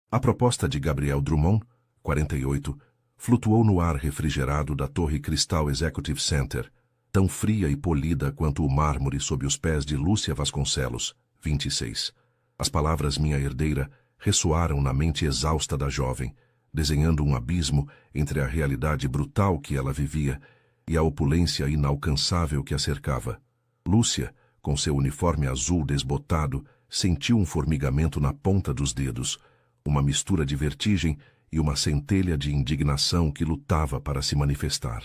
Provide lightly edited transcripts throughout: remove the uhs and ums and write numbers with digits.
A proposta de Gabriel Drummond, 48, flutuou no ar refrigerado da Torre Cristal Executive Center, tão fria e polida quanto o mármore sob os pés de Lúcia Vasconcelos, 26. As palavras minha herdeira ressoaram na mente exausta da jovem, desenhando um abismo entre a realidade brutal que ela vivia e a opulência inalcançável que a cercava. Lúcia, com seu uniforme azul desbotado, sentiu um formigamento na ponta dos dedos, uma mistura de vertigem e uma centelha de indignação que lutava para se manifestar.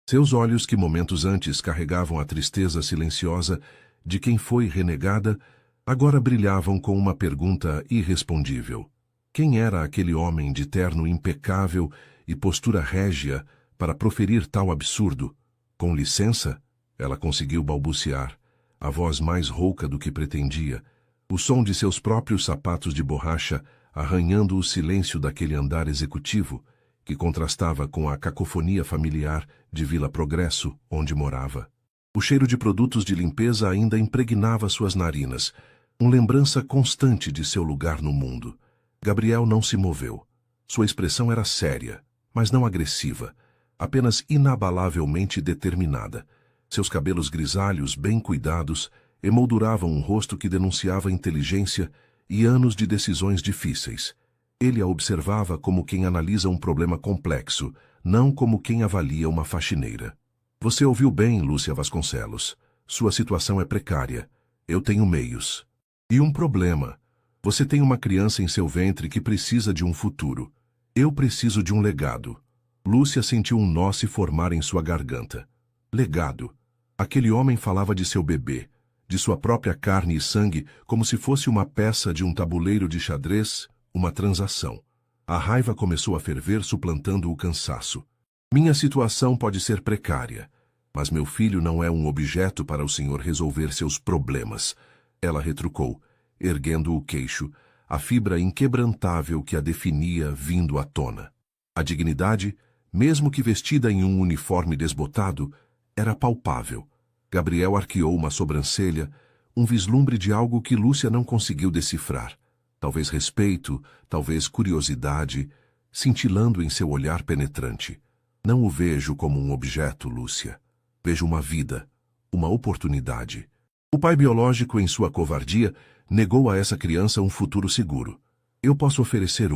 Seus olhos, que momentos antes carregavam a tristeza silenciosa de quem foi renegada, agora brilhavam com uma pergunta irrespondível. Quem era aquele homem de terno impecável e postura régia para proferir tal absurdo? Com licença, ela conseguiu balbuciar, a voz mais rouca do que pretendia, o som de seus próprios sapatos de borracha arranhando o silêncio daquele andar executivo que contrastava com a cacofonia familiar de Vila Progresso, onde morava. O cheiro de produtos de limpeza ainda impregnava suas narinas, uma lembrança constante de seu lugar no mundo. Gabriel não se moveu. Sua expressão era séria, mas não agressiva, apenas inabalavelmente determinada. Seus cabelos grisalhos, bem cuidados, emolduravam um rosto que denunciava inteligência e anos de decisões difíceis. Ele a observava como quem analisa um problema complexo, não como quem avalia uma faxineira. Você ouviu bem, Lúcia Vasconcelos. Sua situação é precária. Eu tenho meios. E um problema. Você tem uma criança em seu ventre que precisa de um futuro. Eu preciso de um legado. Lúcia sentiu um nó se formar em sua garganta. Legado. Aquele homem falava de seu bebê, de sua própria carne e sangue, como se fosse uma peça de um tabuleiro de xadrez, uma transação. A raiva começou a ferver, suplantando o cansaço. Minha situação pode ser precária, mas meu filho não é um objeto para o senhor resolver seus problemas. Ela retrucou, erguendo o queixo, a fibra inquebrantável que a definia vindo à tona. A dignidade, mesmo que vestida em um uniforme desbotado, era palpável. Gabriel arqueou uma sobrancelha, um vislumbre de algo que Lúcia não conseguiu decifrar. Talvez respeito, talvez curiosidade, cintilando em seu olhar penetrante. Não o vejo como um objeto, Lúcia. Vejo uma vida, uma oportunidade. O pai biológico, em sua covardia, negou a essa criança um futuro seguro. Eu posso oferecer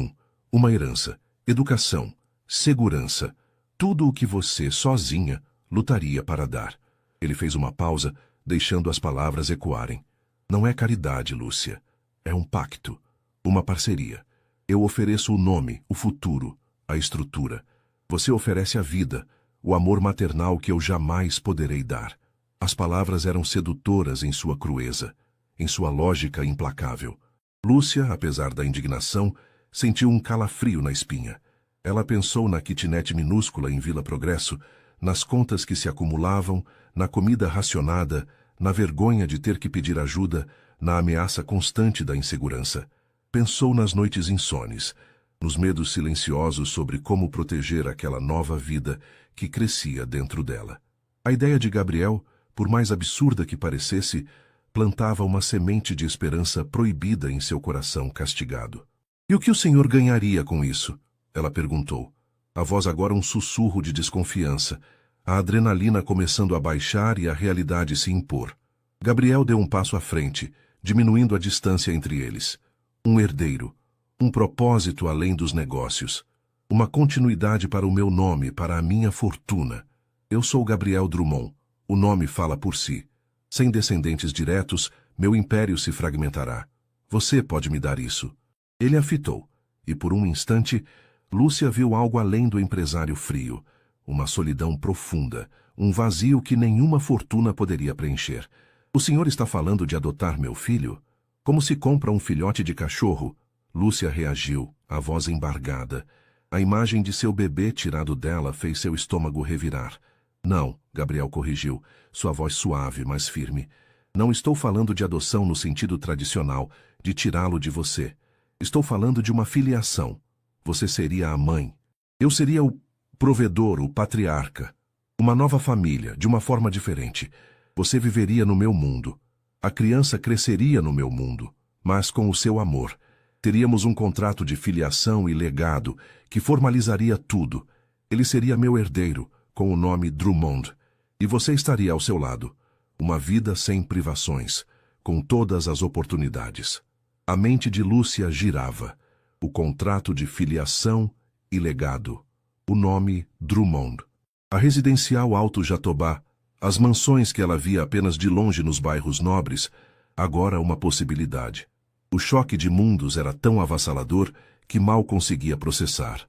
uma herança, educação, segurança, tudo o que você, sozinha, lutaria para dar. Ele fez uma pausa, deixando as palavras ecoarem. Não é caridade, Lúcia. É um pacto, uma parceria. Eu ofereço o nome, o futuro, a estrutura. Você oferece a vida, o amor maternal que eu jamais poderei dar. As palavras eram sedutoras em sua crueza, em sua lógica implacável. Lúcia, apesar da indignação, sentiu um calafrio na espinha. Ela pensou na kitnet minúscula em Vila Progresso, nas contas que se acumulavam, na comida racionada, na vergonha de ter que pedir ajuda, na ameaça constante da insegurança. Pensou nas noites insones, nos medos silenciosos sobre como proteger aquela nova vida que crescia dentro dela. A ideia de Gabriel, por mais absurda que parecesse, plantava uma semente de esperança proibida em seu coração castigado. E o que o senhor ganharia com isso? Ela perguntou. A voz agora um sussurro de desconfiança, a adrenalina começando a baixar e a realidade se impor. Gabriel deu um passo à frente, diminuindo a distância entre eles. Um herdeiro, um propósito além dos negócios, uma continuidade para o meu nome, para a minha fortuna. Eu sou Gabriel Drummond, o nome fala por si. Sem descendentes diretos, meu império se fragmentará. Você pode me dar isso. Ele a fitou, e por um instante, Lúcia viu algo além do empresário frio, uma solidão profunda, um vazio que nenhuma fortuna poderia preencher. O senhor está falando de adotar meu filho? Como se compra um filhote de cachorro? Lúcia reagiu, a voz embargada. A imagem de seu bebê tirado dela fez seu estômago revirar. Não, Gabriel corrigiu, sua voz suave, mas firme. Não estou falando de adoção no sentido tradicional, de tirá-lo de você. Estou falando de uma filiação. Você seria a mãe. Eu seria o provedor, o patriarca. Uma nova família, de uma forma diferente. Você viveria no meu mundo. A criança cresceria no meu mundo, mas com o seu amor. Teríamos um contrato de filiação e legado que formalizaria tudo. Ele seria meu herdeiro, com o nome Drummond, e você estaria ao seu lado. Uma vida sem privações, com todas as oportunidades. A mente de Lúcia girava. O contrato de filiação e legado. O nome Drummond. A residencial Alto Jatobá, as mansões que ela via apenas de longe nos bairros nobres, agora uma possibilidade. O choque de mundos era tão avassalador que mal conseguia processar.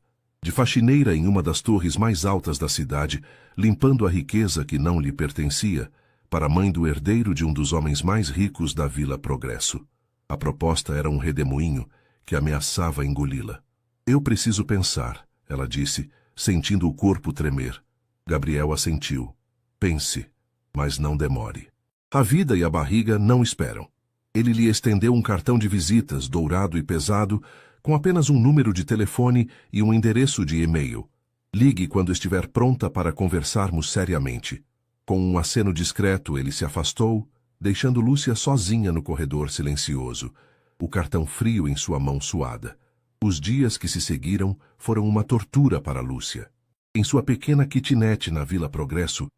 De faxineira em uma das torres mais altas da cidade, limpando a riqueza que não lhe pertencia, para a mãe do herdeiro de um dos homens mais ricos da Vila Progresso. A proposta era um redemoinho que ameaçava engoli-la. Eu preciso pensar, ela disse, sentindo o corpo tremer. Gabriel assentiu. Pense, mas não demore. A vida e a barriga não esperam. Ele lhe estendeu um cartão de visitas, dourado e pesado, com apenas um número de telefone e um endereço de e-mail. Ligue quando estiver pronta para conversarmos seriamente. Com um aceno discreto, ele se afastou, deixando Lúcia sozinha no corredor silencioso, o cartão frio em sua mão suada. Os dias que se seguiram foram uma tortura para Lúcia. Em sua pequena kitnet na Vila Progresso,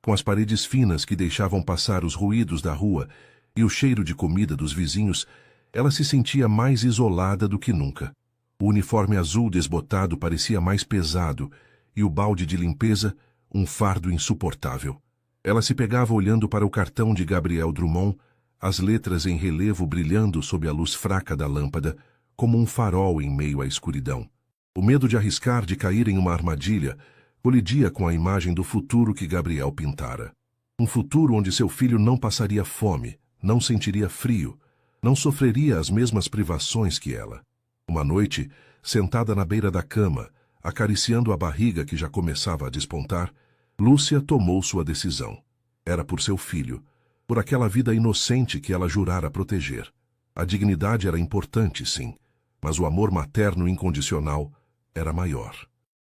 com as paredes finas que deixavam passar os ruídos da rua e o cheiro de comida dos vizinhos, ela se sentia mais isolada do que nunca. O uniforme azul desbotado parecia mais pesado e o balde de limpeza um fardo insuportável. Ela se pegava olhando para o cartão de Gabriel Drummond, as letras em relevo brilhando sob a luz fraca da lâmpada, como um farol em meio à escuridão. O medo de arriscar de cair em uma armadilha colidia com a imagem do futuro que Gabriel pintara. Um futuro onde seu filho não passaria fome, não sentiria frio, não sofreria as mesmas privações que ela. Uma noite, sentada na beira da cama, acariciando a barriga que já começava a despontar, Lúcia tomou sua decisão. Era por seu filho, por aquela vida inocente que ela jurara proteger. A dignidade era importante, sim, mas o amor materno incondicional era maior.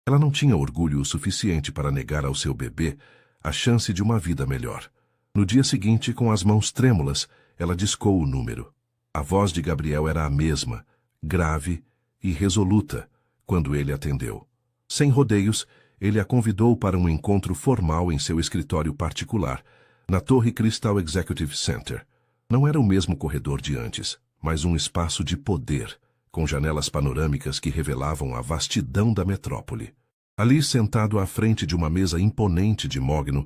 Ela não tinha orgulho o suficiente para negar ao seu bebê a chance de uma vida melhor. No dia seguinte, com as mãos trêmulas, ela discou o número. A voz de Gabriel era a mesma, grave e resoluta, quando ele atendeu. Sem rodeios, ele a convidou para um encontro formal em seu escritório particular, na Torre Crystal Executive Center. Não era o mesmo corredor de antes, mas um espaço de poder, com janelas panorâmicas que revelavam a vastidão da metrópole. Ali, sentado à frente de uma mesa imponente de mogno,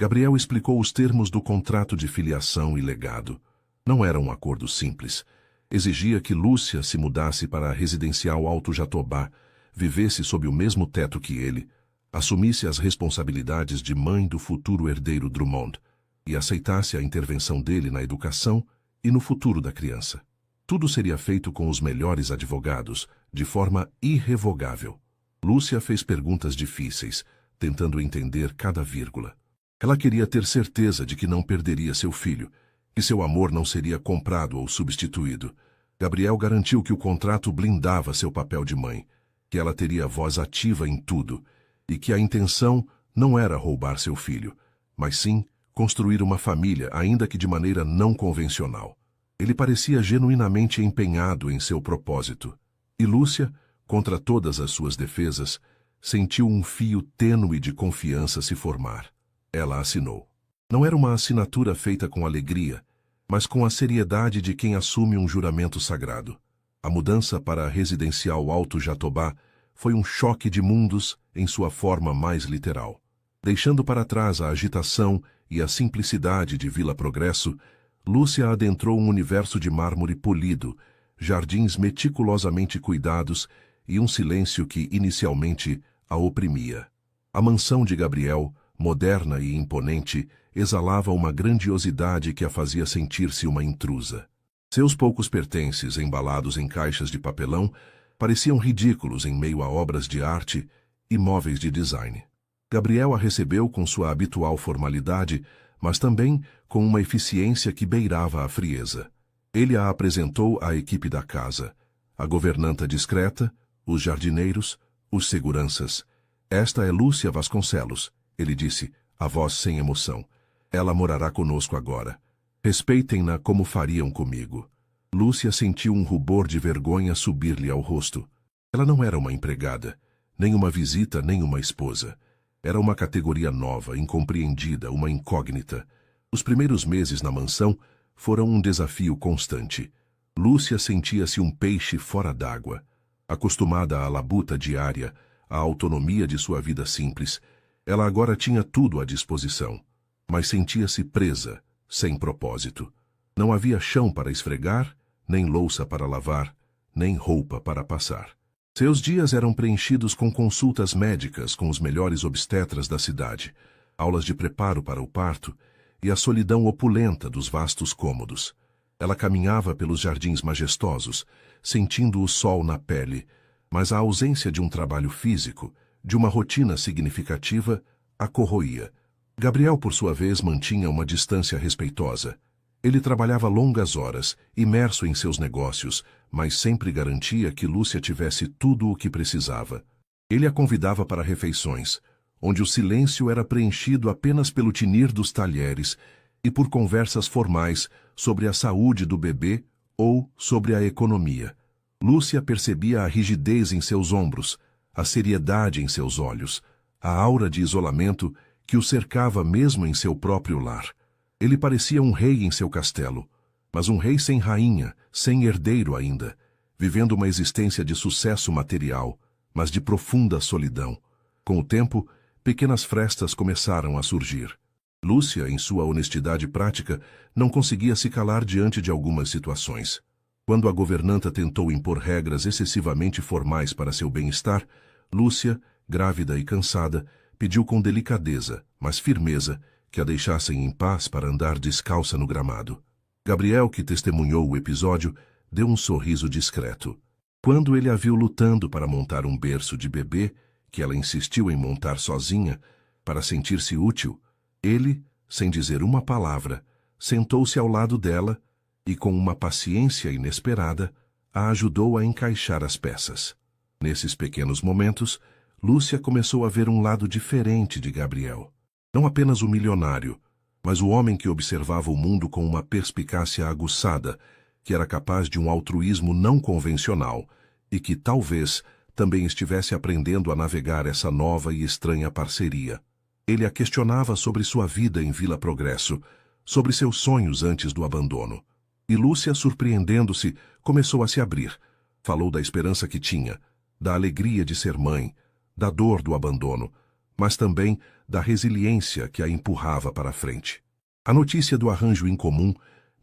Gabriel explicou os termos do contrato de filiação e legado. Não era um acordo simples. Exigia que Lúcia se mudasse para a residencial Alto Jatobá, vivesse sob o mesmo teto que ele, assumisse as responsabilidades de mãe do futuro herdeiro Drummond e aceitasse a intervenção dele na educação e no futuro da criança. Tudo seria feito com os melhores advogados, de forma irrevogável. Lúcia fez perguntas difíceis, tentando entender cada vírgula. Ela queria ter certeza de que não perderia seu filho, que seu amor não seria comprado ou substituído. Gabriel garantiu que o contrato blindava seu papel de mãe, que ela teria voz ativa em tudo, e que a intenção não era roubar seu filho, mas sim construir uma família, ainda que de maneira não convencional. Ele parecia genuinamente empenhado em seu propósito. E Lúcia, contra todas as suas defesas, sentiu um fio tênue de confiança se formar. Ela assinou. Não era uma assinatura feita com alegria, mas com a seriedade de quem assume um juramento sagrado. A mudança para a residencial Alto Jatobá foi um choque de mundos em sua forma mais literal. Deixando para trás a agitação e a simplicidade de Vila Progresso, Lúcia adentrou um universo de mármore polido, jardins meticulosamente cuidados e um silêncio que inicialmente a oprimia. A mansão de Gabriel, moderna e imponente, exalava uma grandiosidade que a fazia sentir-se uma intrusa. Seus poucos pertences, embalados em caixas de papelão, pareciam ridículos em meio a obras de arte e móveis de design. Gabriel a recebeu com sua habitual formalidade, mas também com uma eficiência que beirava a frieza. Ele a apresentou à equipe da casa, a governanta discreta, os jardineiros, os seguranças. Esta é Lúcia Vasconcelos, ele disse, a voz sem emoção. Ela morará conosco agora. Respeitem-na como fariam comigo. Lúcia sentiu um rubor de vergonha subir-lhe ao rosto. Ela não era uma empregada, nem uma visita, nem uma esposa. Era uma categoria nova, incompreendida, uma incógnita. Os primeiros meses na mansão foram um desafio constante. Lúcia sentia-se um peixe fora d'água. Acostumada à labuta diária, à autonomia de sua vida simples, ela agora tinha tudo à disposição. Mas sentia-se presa, sem propósito. Não havia chão para esfregar, nem louça para lavar, nem roupa para passar. Seus dias eram preenchidos com consultas médicas com os melhores obstetras da cidade, aulas de preparo para o parto e a solidão opulenta dos vastos cômodos. Ela caminhava pelos jardins majestosos, sentindo o sol na pele, mas a ausência de um trabalho físico, de uma rotina significativa, a corroía. Gabriel, por sua vez, mantinha uma distância respeitosa. Ele trabalhava longas horas, imerso em seus negócios, mas sempre garantia que Lúcia tivesse tudo o que precisava. Ele a convidava para refeições, onde o silêncio era preenchido apenas pelo tinir dos talheres e por conversas formais sobre a saúde do bebê ou sobre a economia. Lúcia percebia a rigidez em seus ombros, a seriedade em seus olhos, a aura de isolamento que o cercava mesmo em seu próprio lar. Ele parecia um rei em seu castelo, mas um rei sem rainha, sem herdeiro ainda, vivendo uma existência de sucesso material, mas de profunda solidão. Com o tempo, pequenas frestas começaram a surgir. Lúcia, em sua honestidade prática, não conseguia se calar diante de algumas situações. Quando a governanta tentou impor regras excessivamente formais para seu bem-estar, Lúcia, grávida e cansada, pediu com delicadeza, mas firmeza, que a deixassem em paz para andar descalça no gramado. Gabriel, que testemunhou o episódio, deu um sorriso discreto. Quando ele a viu lutando para montar um berço de bebê, que ela insistiu em montar sozinha, para sentir-se útil, ele, sem dizer uma palavra, sentou-se ao lado dela e, com uma paciência inesperada, a ajudou a encaixar as peças. Nesses pequenos momentos, Lúcia começou a ver um lado diferente de Gabriel. Não apenas o milionário, mas o homem que observava o mundo com uma perspicácia aguçada, que era capaz de um altruísmo não convencional e que, talvez, também estivesse aprendendo a navegar essa nova e estranha parceria. Ele a questionava sobre sua vida em Vila Progresso, sobre seus sonhos antes do abandono. E Lúcia, surpreendendo-se, começou a se abrir. Falou da esperança que tinha, da alegria de ser mãe, da dor do abandono, mas também da resiliência que a empurrava para a frente. A notícia do arranjo incomum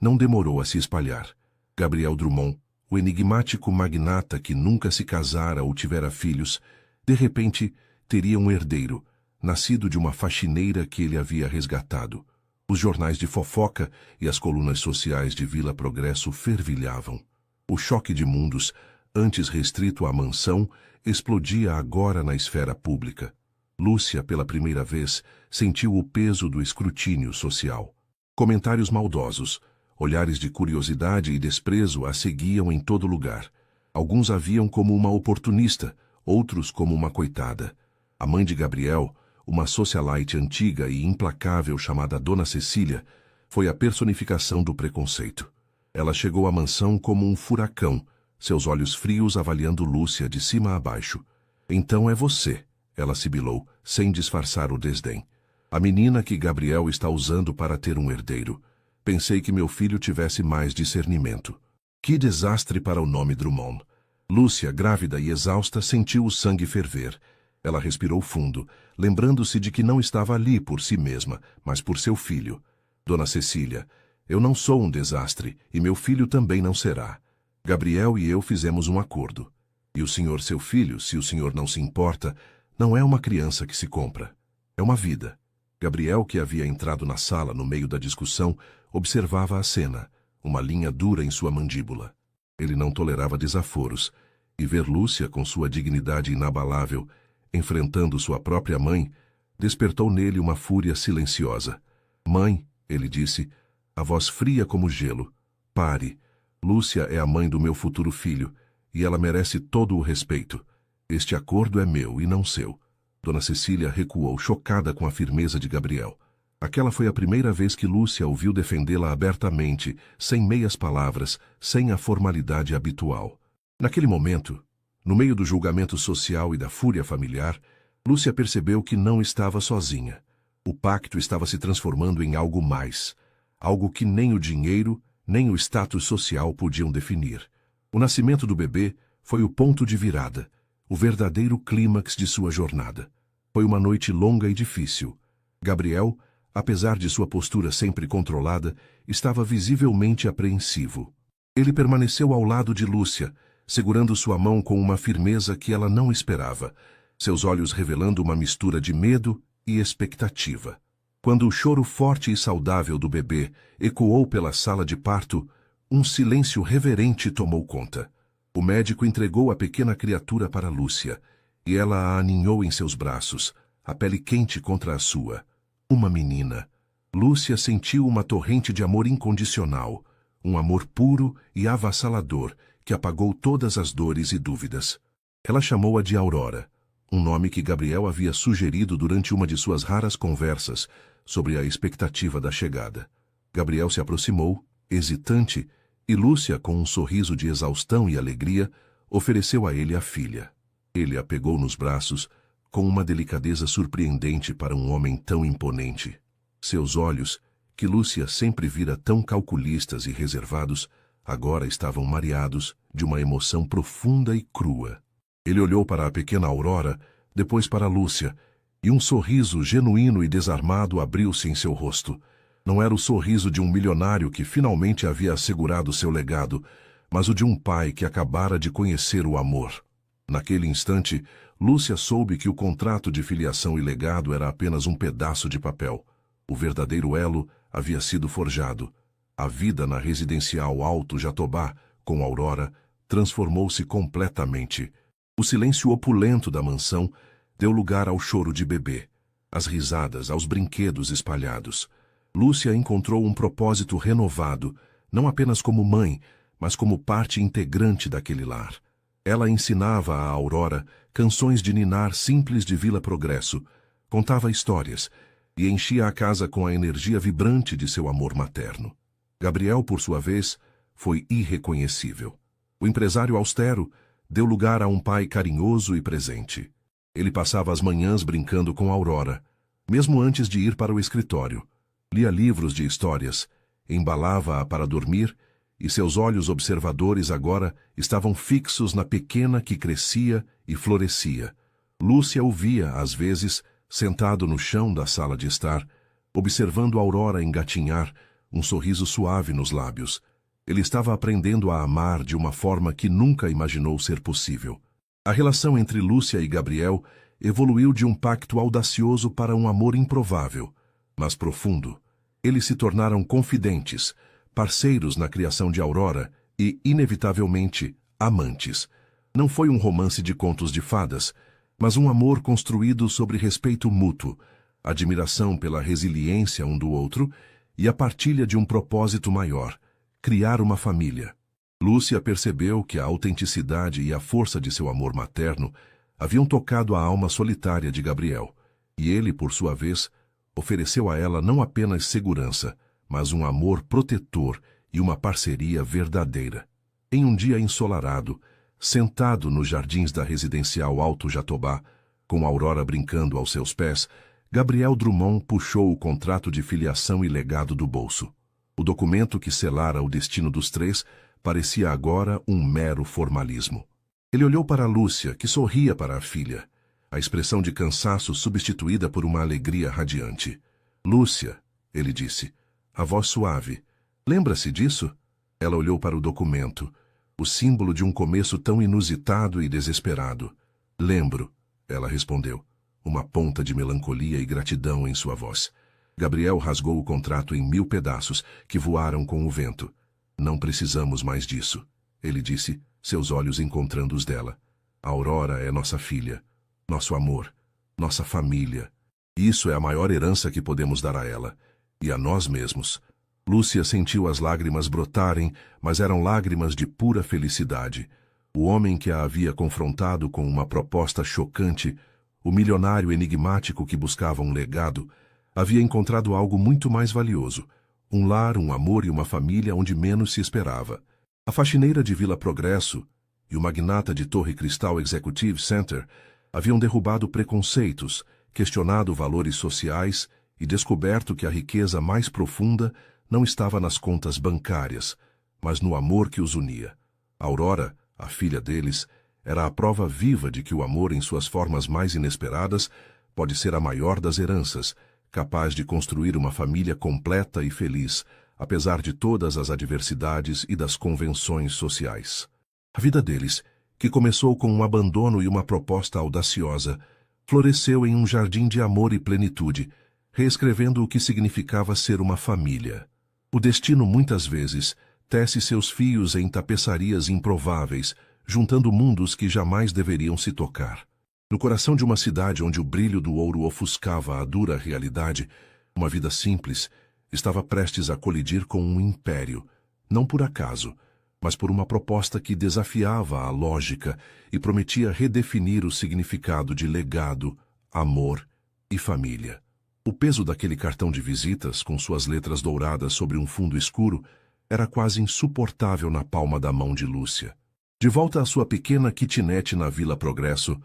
não demorou a se espalhar. Gabriel Drummond, o enigmático magnata que nunca se casara ou tivera filhos, de repente teria um herdeiro, nascido de uma faxineira que ele havia resgatado. Os jornais de fofoca e as colunas sociais de Vila Progresso fervilhavam. O choque de mundos, antes restrito à mansão, explodia agora na esfera pública. Lúcia, pela primeira vez, sentiu o peso do escrutínio social. Comentários maldosos, olhares de curiosidade e desprezo a seguiam em todo lugar. Alguns a viam como uma oportunista, outros como uma coitada. A mãe de Gabriel, uma socialite antiga e implacável chamada Dona Cecília, foi a personificação do preconceito. Ela chegou à mansão como um furacão, seus olhos frios avaliando Lúcia de cima a baixo. "Então é você", ela sibilou, sem disfarçar o desdém. "A menina que Gabriel está usando para ter um herdeiro. Pensei que meu filho tivesse mais discernimento." Que desastre para o nome Drummond. Lúcia, grávida e exausta, sentiu o sangue ferver. Ela respirou fundo, lembrando-se de que não estava ali por si mesma, mas por seu filho. "Dona Cecília, eu não sou um desastre, e meu filho também não será. Gabriel e eu fizemos um acordo. E o senhor, seu filho, se o senhor não se importa, não é uma criança que se compra. É uma vida." Gabriel, que havia entrado na sala no meio da discussão, observava a cena, uma linha dura em sua mandíbula. Ele não tolerava desaforos, e ver Lúcia, com sua dignidade inabalável, enfrentando sua própria mãe, despertou nele uma fúria silenciosa. "Mãe", ele disse, a voz fria como gelo, "pare. Lúcia é a mãe do meu futuro filho, e ela merece todo o respeito. Este acordo é meu e não seu." Dona Cecília recuou, chocada com a firmeza de Gabriel. Aquela foi a primeira vez que Lúcia ouviu defendê-la abertamente, sem meias palavras, sem a formalidade habitual. Naquele momento, no meio do julgamento social e da fúria familiar, Lúcia percebeu que não estava sozinha. O pacto estava se transformando em algo mais, algo que nem o dinheiro, nem o status social podiam definir. O nascimento do bebê foi o ponto de virada, o verdadeiro clímax de sua jornada. Foi uma noite longa e difícil. Gabriel, apesar de sua postura sempre controlada, estava visivelmente apreensivo. Ele permaneceu ao lado de Lúcia, segurando sua mão com uma firmeza que ela não esperava, seus olhos revelando uma mistura de medo e expectativa. Quando o choro forte e saudável do bebê ecoou pela sala de parto, um silêncio reverente tomou conta. O médico entregou a pequena criatura para Lúcia, e ela a aninhou em seus braços, a pele quente contra a sua. Uma menina. Lúcia sentiu uma torrente de amor incondicional, um amor puro e avassalador que apagou todas as dores e dúvidas. Ela chamou-a de Aurora, um nome que Gabriel havia sugerido durante uma de suas raras conversas sobre a expectativa da chegada. Gabriel se aproximou, hesitante, e Lúcia, com um sorriso de exaustão e alegria, ofereceu a ele a filha. Ele a pegou nos braços, com uma delicadeza surpreendente para um homem tão imponente. Seus olhos, que Lúcia sempre vira tão calculistas e reservados, agora estavam mareados de uma emoção profunda e crua. Ele olhou para a pequena Aurora, depois para Lúcia, e um sorriso genuíno e desarmado abriu-se em seu rosto. Não era o sorriso de um milionário que finalmente havia assegurado seu legado, mas o de um pai que acabara de conhecer o amor. Naquele instante, Lúcia soube que o contrato de filiação e legado era apenas um pedaço de papel. O verdadeiro elo havia sido forjado. A vida na residencial Alto Jatobá, com Aurora, transformou-se completamente. O silêncio opulento da mansão deu lugar ao choro de bebê, às risadas, aos brinquedos espalhados. Lúcia encontrou um propósito renovado, não apenas como mãe, mas como parte integrante daquele lar. Ela ensinava a Aurora canções de ninar simples de Vila Progresso, contava histórias e enchia a casa com a energia vibrante de seu amor materno. Gabriel, por sua vez, foi irreconhecível. O empresário austero deu lugar a um pai carinhoso e presente. Ele passava as manhãs brincando com Aurora, mesmo antes de ir para o escritório. Lia livros de histórias, embalava-a para dormir, e seus olhos observadores agora estavam fixos na pequena que crescia e florescia. Lúcia o via, às vezes, sentado no chão da sala de estar, observando Aurora engatinhar, um sorriso suave nos lábios. Ele estava aprendendo a amar de uma forma que nunca imaginou ser possível. A relação entre Lúcia e Gabriel evoluiu de um pacto audacioso para um amor improvável, mas profundo. Eles se tornaram confidentes, parceiros na criação de Aurora e, inevitavelmente, amantes. Não foi um romance de contos de fadas, mas um amor construído sobre respeito mútuo, admiração pela resiliência um do outro e a partilha de um propósito maior, criar uma família. Lúcia percebeu que a autenticidade e a força de seu amor materno haviam tocado a alma solitária de Gabriel, e ele, por sua vez, ofereceu a ela não apenas segurança, mas um amor protetor e uma parceria verdadeira. Em um dia ensolarado, sentado nos jardins da residencial Alto Jatobá, com Aurora brincando aos seus pés, Gabriel Drummond puxou o contrato de filiação e legado do bolso. O documento que selara o destino dos três parecia agora um mero formalismo. Ele olhou para Lúcia, que sorria para a filha, a expressão de cansaço substituída por uma alegria radiante. Lúcia, ele disse, a voz suave. Lembra-se disso? Ela olhou para o documento, o símbolo de um começo tão inusitado e desesperado. Lembro, ela respondeu, uma ponta de melancolia e gratidão em sua voz. Gabriel rasgou o contrato em 1000 pedaços, que voaram com o vento. Não precisamos mais disso, ele disse, seus olhos encontrando os dela. A Aurora é nossa filha, nosso amor, nossa família. Isso é a maior herança que podemos dar a ela, e a nós mesmos. Lúcia sentiu as lágrimas brotarem, mas eram lágrimas de pura felicidade. O homem que a havia confrontado com uma proposta chocante, o milionário enigmático que buscava um legado, Havia encontrado algo muito mais valioso: um lar, um amor e uma família onde menos se esperava. A faxineira de Vila Progresso e o magnata de Torre Cristal Executive Center haviam derrubado preconceitos, questionado valores sociais e descoberto que a riqueza mais profunda não estava nas contas bancárias, mas no amor que os unia. Aurora, a filha deles, era a prova viva de que o amor em suas formas mais inesperadas pode ser a maior das heranças, capaz de construir uma família completa e feliz, apesar de todas as adversidades e das convenções sociais. A vida deles, que começou com um abandono e uma proposta audaciosa, floresceu em um jardim de amor e plenitude, reescrevendo o que significava ser uma família. O destino, muitas vezes, tece seus fios em tapeçarias improváveis, juntando mundos que jamais deveriam se tocar. No coração de uma cidade onde o brilho do ouro ofuscava a dura realidade, uma vida simples estava prestes a colidir com um império, não por acaso, mas por uma proposta que desafiava a lógica e prometia redefinir o significado de legado, amor e família. O peso daquele cartão de visitas, com suas letras douradas sobre um fundo escuro, era quase insuportável na palma da mão de Lúcia. De volta à sua pequena kitnet na Vila Progresso,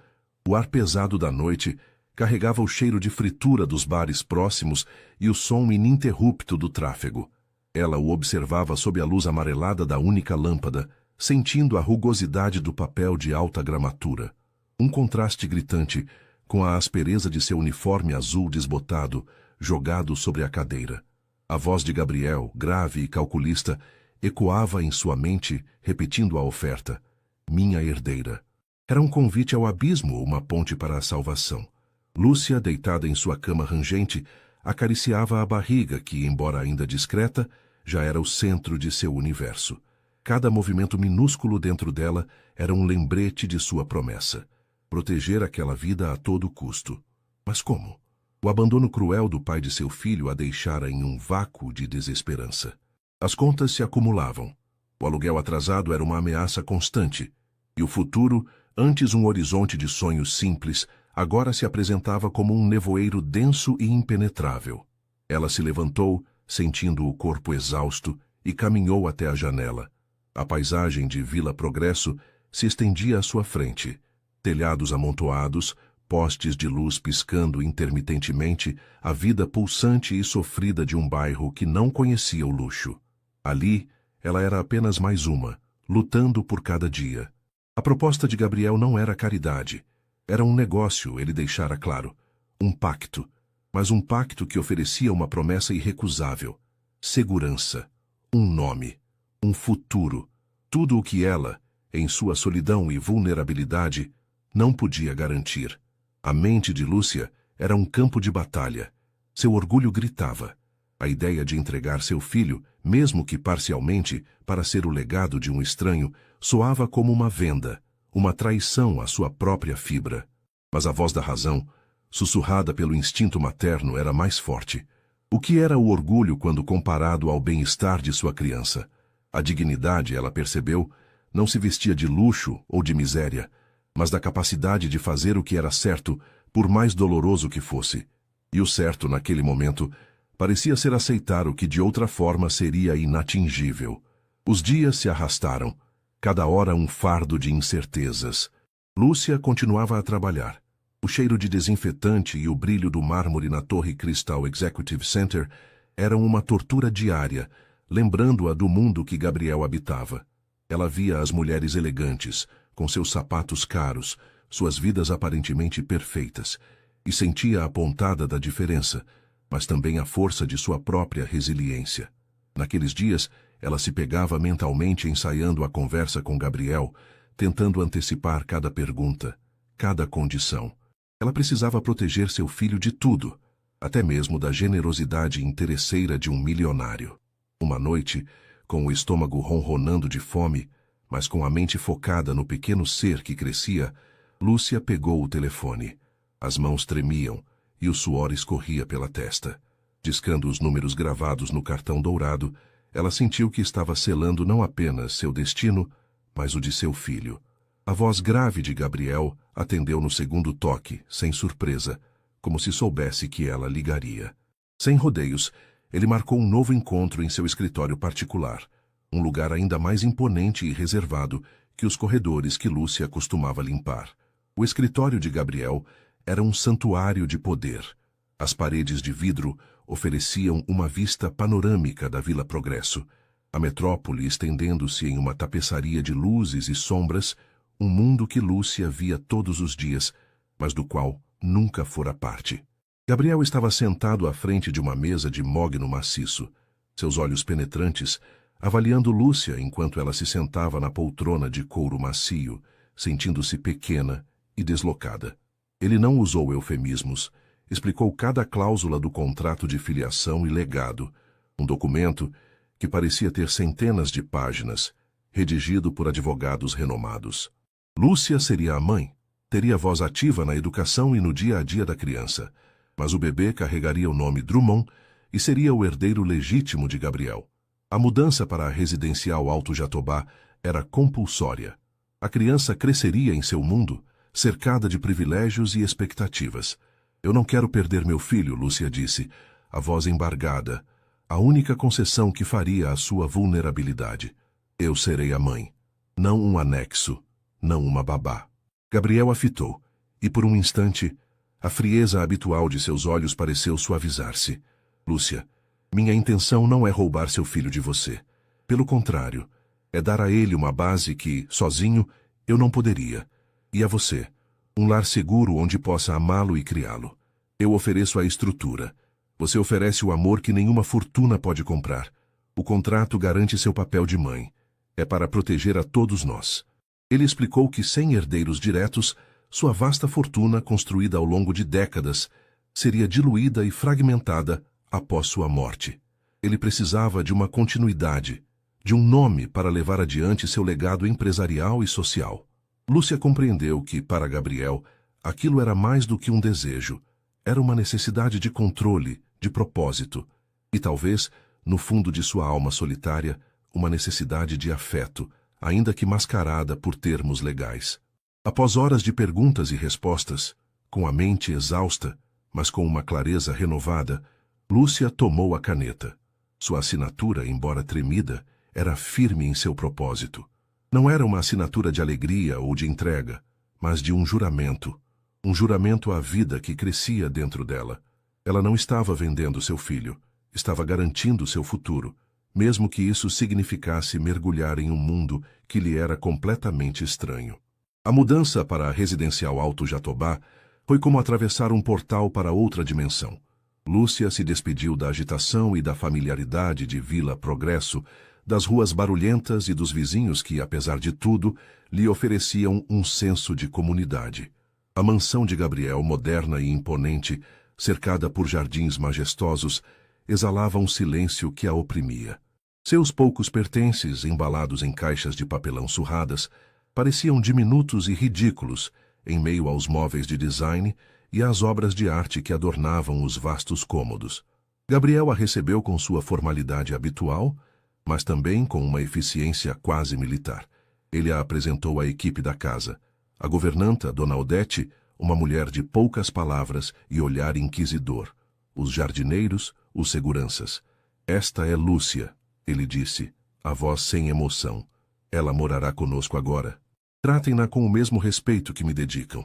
o ar pesado da noite carregava o cheiro de fritura dos bares próximos e o som ininterrupto do tráfego. Ela o observava sob a luz amarelada da única lâmpada, sentindo a rugosidade do papel de alta gramatura. Um contraste gritante com a aspereza de seu uniforme azul desbotado, jogado sobre a cadeira. A voz de Gabriel, grave e calculista, ecoava em sua mente, repetindo a oferta: minha herdeira. Era um convite ao abismo ou uma ponte para a salvação. Lúcia, deitada em sua cama rangente, acariciava a barriga que, embora ainda discreta, já era o centro de seu universo. Cada movimento minúsculo dentro dela era um lembrete de sua promessa: proteger aquela vida a todo custo. Mas como? O abandono cruel do pai de seu filho a deixara em um vácuo de desesperança. As contas se acumulavam. O aluguel atrasado era uma ameaça constante, e o futuro, antes um horizonte de sonhos simples, agora se apresentava como um nevoeiro denso e impenetrável. Ela se levantou, sentindo o corpo exausto, e caminhou até a janela. A paisagem de Vila Progresso se estendia à sua frente. Telhados amontoados, postes de luz piscando intermitentemente, a vida pulsante e sofrida de um bairro que não conhecia o luxo. Ali, ela era apenas mais uma, lutando por cada dia. A proposta de Gabriel não era caridade. Era um negócio, ele deixara claro. Um pacto. Mas um pacto que oferecia uma promessa irrecusável. Segurança. Um nome. Um futuro. Tudo o que ela, em sua solidão e vulnerabilidade, não podia garantir. A mente de Lúcia era um campo de batalha. Seu orgulho gritava. A ideia de entregar seu filho, mesmo que parcialmente, para ser o legado de um estranho, soava como uma venda, uma traição à sua própria fibra. Mas a voz da razão, sussurrada pelo instinto materno, era mais forte. O que era o orgulho quando comparado ao bem-estar de sua criança? A dignidade, ela percebeu, não se vestia de luxo ou de miséria, mas da capacidade de fazer o que era certo, por mais doloroso que fosse. E o certo, naquele momento, parecia ser aceitar o que de outra forma seria inatingível. Os dias se arrastaram, cada hora um fardo de incertezas. Lúcia continuava a trabalhar. O cheiro de desinfetante e o brilho do mármore na Torre Cristal Executive Center eram uma tortura diária, lembrando-a do mundo que Gabriel habitava. Ela via as mulheres elegantes, com seus sapatos caros, suas vidas aparentemente perfeitas, e sentia a pontada da diferença, mas também a força de sua própria resiliência. Naqueles dias, ela se pegava mentalmente ensaiando a conversa com Gabriel, tentando antecipar cada pergunta, cada condição. Ela precisava proteger seu filho de tudo, até mesmo da generosidade interesseira de um milionário. Uma noite, com o estômago ronronando de fome, mas com a mente focada no pequeno ser que crescia, Lúcia pegou o telefone. As mãos tremiam e o suor escorria pela testa. Discando os números gravados no cartão dourado, ela sentiu que estava selando não apenas seu destino, mas o de seu filho. A voz grave de Gabriel atendeu no segundo toque, sem surpresa, como se soubesse que ela ligaria. Sem rodeios, ele marcou um novo encontro em seu escritório particular, um lugar ainda mais imponente e reservado que os corredores que Lúcia costumava limpar. O escritório de Gabriel era um santuário de poder. As paredes de vidro ofereciam uma vista panorâmica da Vila Progresso, a metrópole estendendo-se em uma tapeçaria de luzes e sombras, um mundo que Lúcia via todos os dias, mas do qual nunca fora parte. Gabriel estava sentado à frente de uma mesa de mogno maciço, seus olhos penetrantes avaliando Lúcia enquanto ela se sentava na poltrona de couro macio, sentindo-se pequena e deslocada. Ele não usou eufemismos, explicou cada cláusula do contrato de filiação e legado, um documento que parecia ter centenas de páginas, redigido por advogados renomados. Lúcia seria a mãe, teria voz ativa na educação e no dia a dia da criança, mas o bebê carregaria o nome Drummond e seria o herdeiro legítimo de Gabriel. A mudança para a residencial Alto Jatobá era compulsória. A criança cresceria em seu mundo, cercada de privilégios e expectativas. Eu não quero perder meu filho, Lúcia disse, a voz embargada, a única concessão que faria à sua vulnerabilidade. Eu serei a mãe, não um anexo, não uma babá. Gabriel a fitou, e por um instante, a frieza habitual de seus olhos pareceu suavizar-se. Lúcia, minha intenção não é roubar seu filho de você. Pelo contrário, é dar a ele uma base que, sozinho, eu não poderia. E a você, um lar seguro onde possa amá-lo e criá-lo. Eu ofereço a estrutura. Você oferece o amor que nenhuma fortuna pode comprar. O contrato garante seu papel de mãe. É para proteger a todos nós. Ele explicou que, sem herdeiros diretos, sua vasta fortuna, construída ao longo de décadas, seria diluída e fragmentada após sua morte. Ele precisava de uma continuidade, de um nome para levar adiante seu legado empresarial e social. Lúcia compreendeu que, para Gabriel, aquilo era mais do que um desejo. Era uma necessidade de controle, de propósito. E talvez, no fundo de sua alma solitária, uma necessidade de afeto, ainda que mascarada por termos legais. Após horas de perguntas e respostas, com a mente exausta, mas com uma clareza renovada, Lúcia tomou a caneta. Sua assinatura, embora tremida, era firme em seu propósito. Não era uma assinatura de alegria ou de entrega, mas de um juramento à vida que crescia dentro dela. Ela não estava vendendo seu filho, estava garantindo seu futuro, mesmo que isso significasse mergulhar em um mundo que lhe era completamente estranho. A mudança para a residencial Alto Jatobá foi como atravessar um portal para outra dimensão. Lúcia se despediu da agitação e da familiaridade de Vila Progresso, das ruas barulhentas e dos vizinhos que, apesar de tudo, lhe ofereciam um senso de comunidade. A mansão de Gabriel, moderna e imponente, cercada por jardins majestosos, exalava um silêncio que a oprimia. Seus poucos pertences, embalados em caixas de papelão surradas, pareciam diminutos e ridículos em meio aos móveis de design e às obras de arte que adornavam os vastos cômodos. Gabriel a recebeu com sua formalidade habitual, mas também com uma eficiência quase militar. Ele a apresentou à equipe da casa. A governanta, Dona Odete, uma mulher de poucas palavras e olhar inquisidor. Os jardineiros, os seguranças. Esta é Lúcia, ele disse, a voz sem emoção. Ela morará conosco agora. Tratem-na com o mesmo respeito que me dedicam.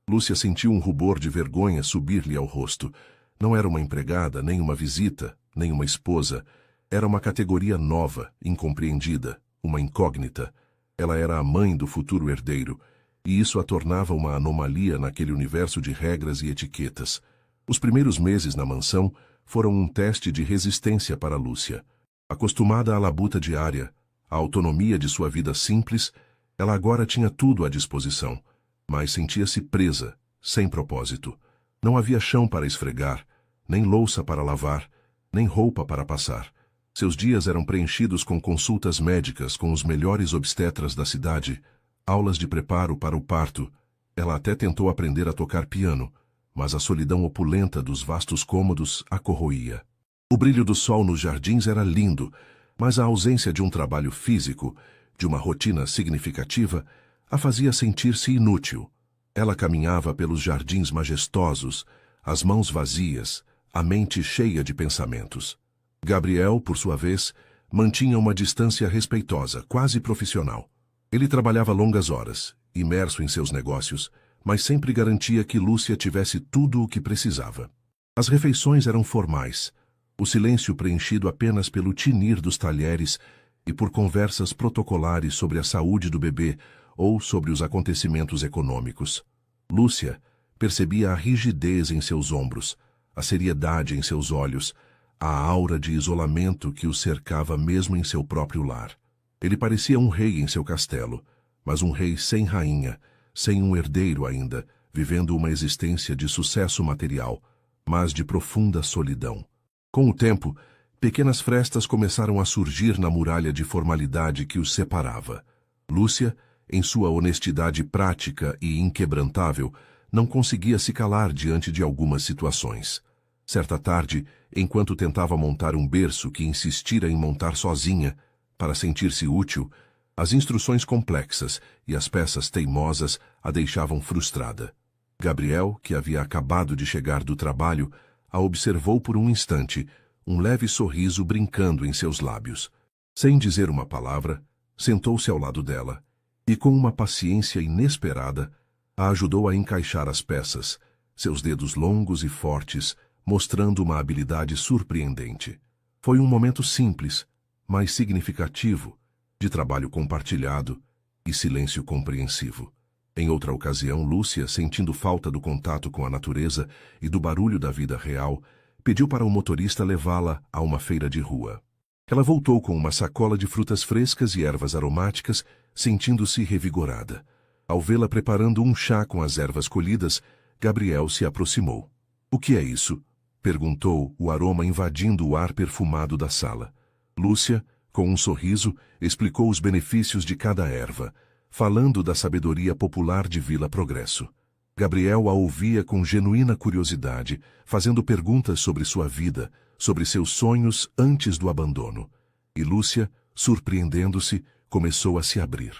Lúcia sentiu um rubor de vergonha subir-lhe ao rosto. Não era uma empregada, nem uma visita, nem uma esposa. Era uma categoria nova, incompreendida, uma incógnita. Ela era a mãe do futuro herdeiro, e isso a tornava uma anomalia naquele universo de regras e etiquetas. Os primeiros meses na mansão foram um teste de resistência para Lúcia. Acostumada à labuta diária, à autonomia de sua vida simples, ela agora tinha tudo à disposição, mas sentia-se presa, sem propósito. Não havia chão para esfregar, nem louça para lavar, nem roupa para passar. Seus dias eram preenchidos com consultas médicas com os melhores obstetras da cidade, aulas de preparo para o parto. Ela até tentou aprender a tocar piano, mas a solidão opulenta dos vastos cômodos a corroía. O brilho do sol nos jardins era lindo, mas a ausência de um trabalho físico, de uma rotina significativa, a fazia sentir-se inútil. Ela caminhava pelos jardins majestosos, as mãos vazias, a mente cheia de pensamentos. Gabriel, por sua vez, mantinha uma distância respeitosa, quase profissional. Ele trabalhava longas horas, imerso em seus negócios, mas sempre garantia que Lúcia tivesse tudo o que precisava. As refeições eram formais, o silêncio preenchido apenas pelo tinir dos talheres e por conversas protocolares sobre a saúde do bebê ou sobre os acontecimentos econômicos. Lúcia percebia a rigidez em seus ombros, a seriedade em seus olhos, a aura de isolamento que o cercava mesmo em seu próprio lar. Ele parecia um rei em seu castelo, mas um rei sem rainha, sem um herdeiro ainda, vivendo uma existência de sucesso material, mas de profunda solidão. Com o tempo, pequenas frestas começaram a surgir na muralha de formalidade que os separava. Lúcia, em sua honestidade prática e inquebrantável, não conseguia se calar diante de algumas situações. Certa tarde, enquanto tentava montar um berço que insistira em montar sozinha, para sentir-se útil, as instruções complexas e as peças teimosas a deixavam frustrada. Gabriel, que havia acabado de chegar do trabalho, a observou por um instante, um leve sorriso brincando em seus lábios. Sem dizer uma palavra, sentou-se ao lado dela e, com uma paciência inesperada, a ajudou a encaixar as peças, seus dedos longos e fortes, mostrando uma habilidade surpreendente. Foi um momento simples, mas significativo, de trabalho compartilhado e silêncio compreensivo. Em outra ocasião, Lúcia, sentindo falta do contato com a natureza e do barulho da vida real, pediu para o motorista levá-la a uma feira de rua. Ela voltou com uma sacola de frutas frescas e ervas aromáticas, sentindo-se revigorada. Ao vê-la preparando um chá com as ervas colhidas, Gabriel se aproximou. — O que é isso? — perguntou, o aroma invadindo o ar perfumado da sala. Lúcia, com um sorriso, explicou os benefícios de cada erva, falando da sabedoria popular de Vila Progresso. Gabriel a ouvia com genuína curiosidade, fazendo perguntas sobre sua vida, sobre seus sonhos antes do abandono. E Lúcia, surpreendendo-se, começou a se abrir.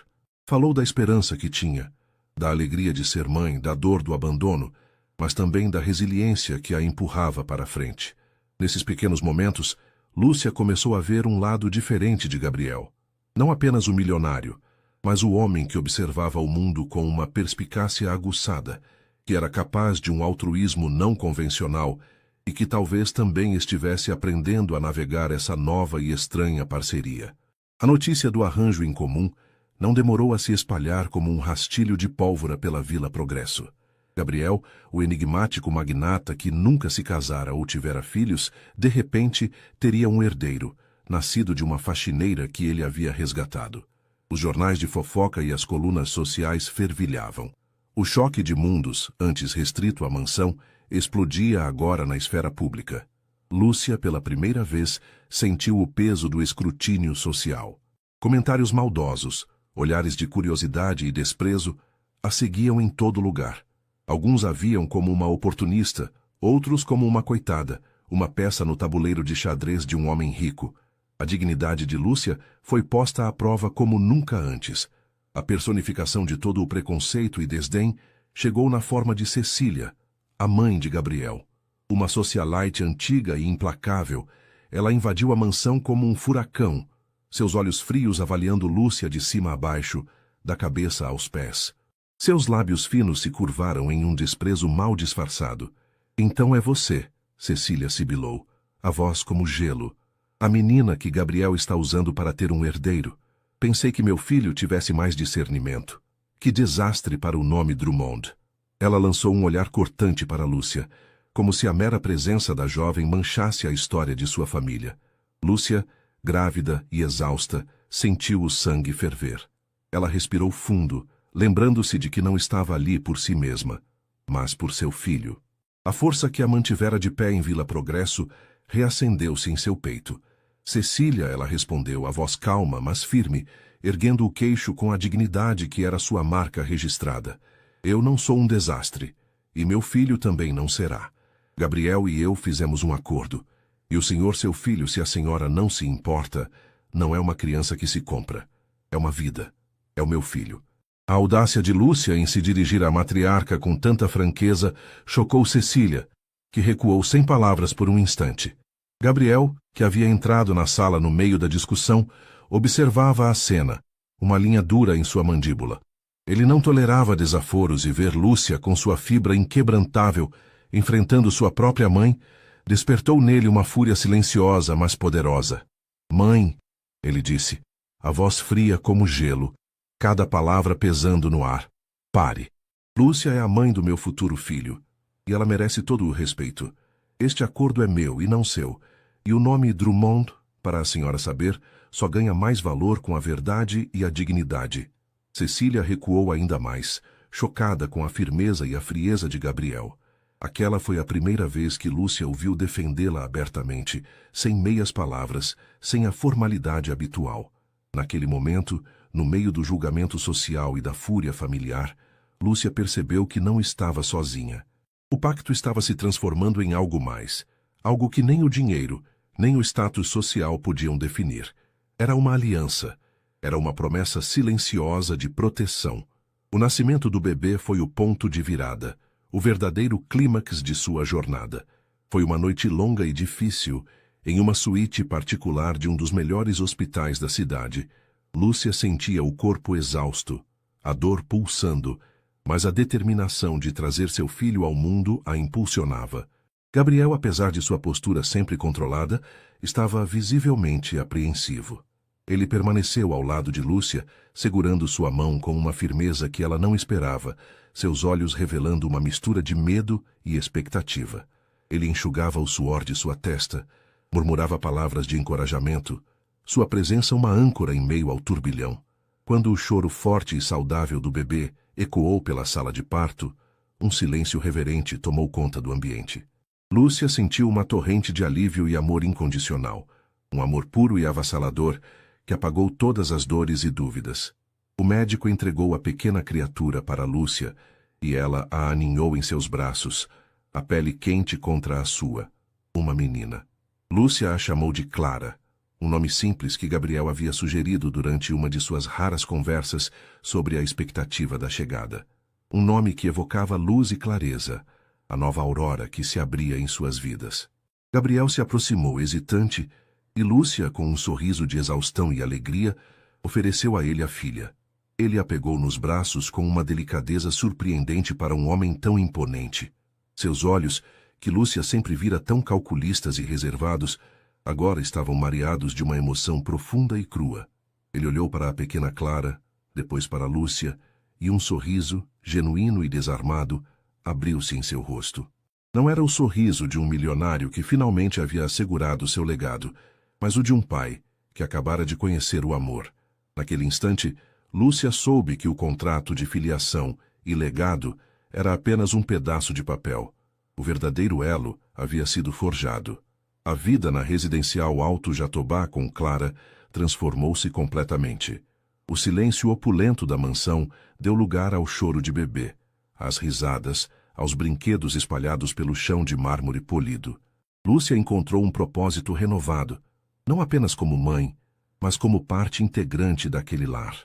Falou da esperança que tinha, da alegria de ser mãe, da dor do abandono, mas também da resiliência que a empurrava para a frente. Nesses pequenos momentos, Lúcia começou a ver um lado diferente de Gabriel. Não apenas o milionário, mas o homem que observava o mundo com uma perspicácia aguçada, que era capaz de um altruísmo não convencional e que talvez também estivesse aprendendo a navegar essa nova e estranha parceria. A notícia do arranjo em comum não demorou a se espalhar como um rastilho de pólvora pela Vila Progresso. Gabriel, o enigmático magnata que nunca se casara ou tivera filhos, de repente teria um herdeiro, nascido de uma faxineira que ele havia resgatado. Os jornais de fofoca e as colunas sociais fervilhavam. O choque de mundos, antes restrito à mansão, explodia agora na esfera pública. Lúcia, pela primeira vez, sentiu o peso do escrutínio social. Comentários maldosos, olhares de curiosidade e desprezo, a seguiam em todo lugar. Alguns a viam como uma oportunista, outros como uma coitada, uma peça no tabuleiro de xadrez de um homem rico. A dignidade de Lúcia foi posta à prova como nunca antes. A personificação de todo o preconceito e desdém chegou na forma de Cecília, a mãe de Gabriel. Uma socialite antiga e implacável, ela invadiu a mansão como um furacão, seus olhos frios avaliando Lúcia de cima a baixo, da cabeça aos pés. Seus lábios finos se curvaram em um desprezo mal disfarçado. — Então é você, Cecília sibilou, a voz como gelo. A menina que Gabriel está usando para ter um herdeiro. Pensei que meu filho tivesse mais discernimento. Que desastre para o nome Drummond. Ela lançou um olhar cortante para Lúcia, como se a mera presença da jovem manchasse a história de sua família. Lúcia, grávida e exausta, sentiu o sangue ferver. Ela respirou fundo, lembrando-se de que não estava ali por si mesma, mas por seu filho. A força que a mantivera de pé em Vila Progresso reacendeu-se em seu peito. Cecília, ela respondeu, a voz calma, mas firme, erguendo o queixo com a dignidade que era sua marca registrada. Eu não sou um desastre, e meu filho também não será. Gabriel e eu fizemos um acordo, e o senhor seu filho, se a senhora não se importa, não é uma criança que se compra. É uma vida. É o meu filho. A audácia de Lúcia em se dirigir à matriarca com tanta franqueza chocou Cecília, que recuou sem palavras por um instante. Gabriel, que havia entrado na sala no meio da discussão, observava a cena, uma linha dura em sua mandíbula. Ele não tolerava desaforos e ver Lúcia com sua fibra inquebrantável, enfrentando sua própria mãe, despertou nele uma fúria silenciosa, mas poderosa. "Mãe", ele disse, a voz fria como gelo, cada palavra pesando no ar. "Pare. Lúcia é a mãe do meu futuro filho, e ela merece todo o respeito. Este acordo é meu e não seu, e o nome Drummond, para a senhora saber, só ganha mais valor com a verdade e a dignidade." Cecília recuou ainda mais, chocada com a firmeza e a frieza de Gabriel. Aquela foi a primeira vez que Lúcia o viu defendê-la abertamente, sem meias palavras, sem a formalidade habitual. Naquele momento, no meio do julgamento social e da fúria familiar, Lúcia percebeu que não estava sozinha. O pacto estava se transformando em algo mais, algo que nem o dinheiro, nem o status social podiam definir. Era uma aliança. Era uma promessa silenciosa de proteção. O nascimento do bebê foi o ponto de virada, o verdadeiro clímax de sua jornada. Foi uma noite longa e difícil, em uma suíte particular de um dos melhores hospitais da cidade. Lúcia sentia o corpo exausto, a dor pulsando, mas a determinação de trazer seu filho ao mundo a impulsionava. Gabriel, apesar de sua postura sempre controlada, estava visivelmente apreensivo. Ele permaneceu ao lado de Lúcia, segurando sua mão com uma firmeza que ela não esperava, seus olhos revelando uma mistura de medo e expectativa. Ele enxugava o suor de sua testa, murmurava palavras de encorajamento, sua presença uma âncora em meio ao turbilhão. Quando o choro forte e saudável do bebê ecoou pela sala de parto, um silêncio reverente tomou conta do ambiente. Lúcia sentiu uma torrente de alívio e amor incondicional, um amor puro e avassalador, que apagou todas as dores e dúvidas. O médico entregou a pequena criatura para Lúcia, e ela a aninhou em seus braços, a pele quente contra a sua, uma menina. Lúcia a chamou de Clara, um nome simples que Gabriel havia sugerido durante uma de suas raras conversas sobre a expectativa da chegada. Um nome que evocava luz e clareza, a nova aurora que se abria em suas vidas. Gabriel se aproximou hesitante, e Lúcia, com um sorriso de exaustão e alegria, ofereceu a ele a filha. Ele a pegou nos braços com uma delicadeza surpreendente para um homem tão imponente. Seus olhos, que Lúcia sempre vira tão calculistas e reservados, agora estavam mareados de uma emoção profunda e crua. Ele olhou para a pequena Clara, depois para Lúcia, e um sorriso, genuíno e desarmado, abriu-se em seu rosto. Não era o sorriso de um milionário que finalmente havia assegurado seu legado, mas o de um pai que acabara de conhecer o amor. Naquele instante, Lúcia soube que o contrato de filiação e legado era apenas um pedaço de papel. O verdadeiro elo havia sido forjado. A vida na residencial Alto Jatobá com Clara transformou-se completamente. O silêncio opulento da mansão deu lugar ao choro de bebê, às risadas, aos brinquedos espalhados pelo chão de mármore polido. Lúcia encontrou um propósito renovado, não apenas como mãe, mas como parte integrante daquele lar.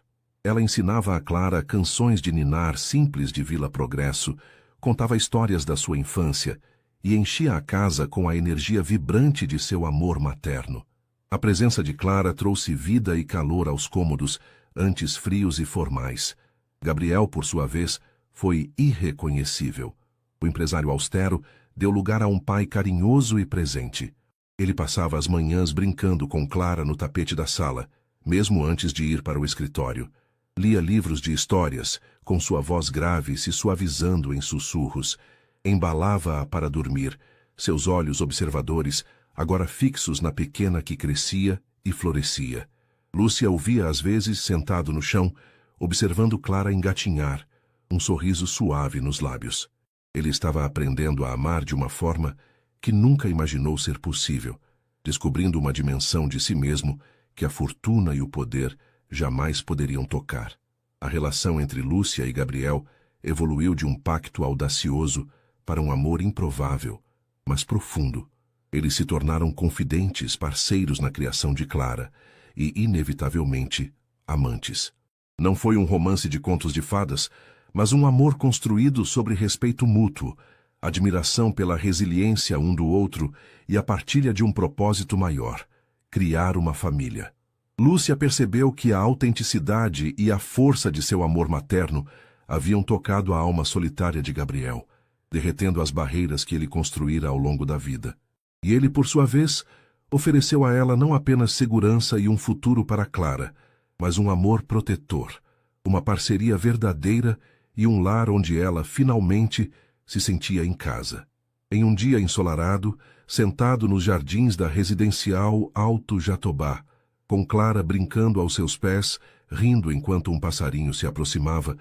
Ela ensinava a Clara canções de ninar simples de Vila Progresso, contava histórias da sua infância e enchia a casa com a energia vibrante de seu amor materno. A presença de Clara trouxe vida e calor aos cômodos, antes frios e formais. Gabriel, por sua vez, foi irreconhecível. O empresário austero deu lugar a um pai carinhoso e presente. Ele passava as manhãs brincando com Clara no tapete da sala, mesmo antes de ir para o escritório. Lia livros de histórias, com sua voz grave se suavizando em sussurros. Embalava-a para dormir, seus olhos observadores, agora fixos na pequena que crescia e florescia. Lúcia o via às vezes sentado no chão, observando Clara engatinhar, um sorriso suave nos lábios. Ele estava aprendendo a amar de uma forma que nunca imaginou ser possível, descobrindo uma dimensão de si mesmo que a fortuna e o poder jamais poderiam tocar. A relação entre Lúcia e Gabriel evoluiu de um pacto audacioso para um amor improvável, mas profundo. Eles se tornaram confidentes, parceiros na criação de Clara e, inevitavelmente, amantes. Não foi um romance de contos de fadas, mas um amor construído sobre respeito mútuo, admiração pela resiliência um do outro e a partilha de um propósito maior: criar uma família. Lúcia percebeu que a autenticidade e a força de seu amor materno haviam tocado a alma solitária de Gabriel, derretendo as barreiras que ele construíra ao longo da vida. E ele, por sua vez, ofereceu a ela não apenas segurança e um futuro para Clara, mas um amor protetor, uma parceria verdadeira e um lar onde ela, finalmente, se sentia em casa. Em um dia ensolarado, sentado nos jardins da residencial Alto Jatobá, com Clara brincando aos seus pés, rindo enquanto um passarinho se aproximava,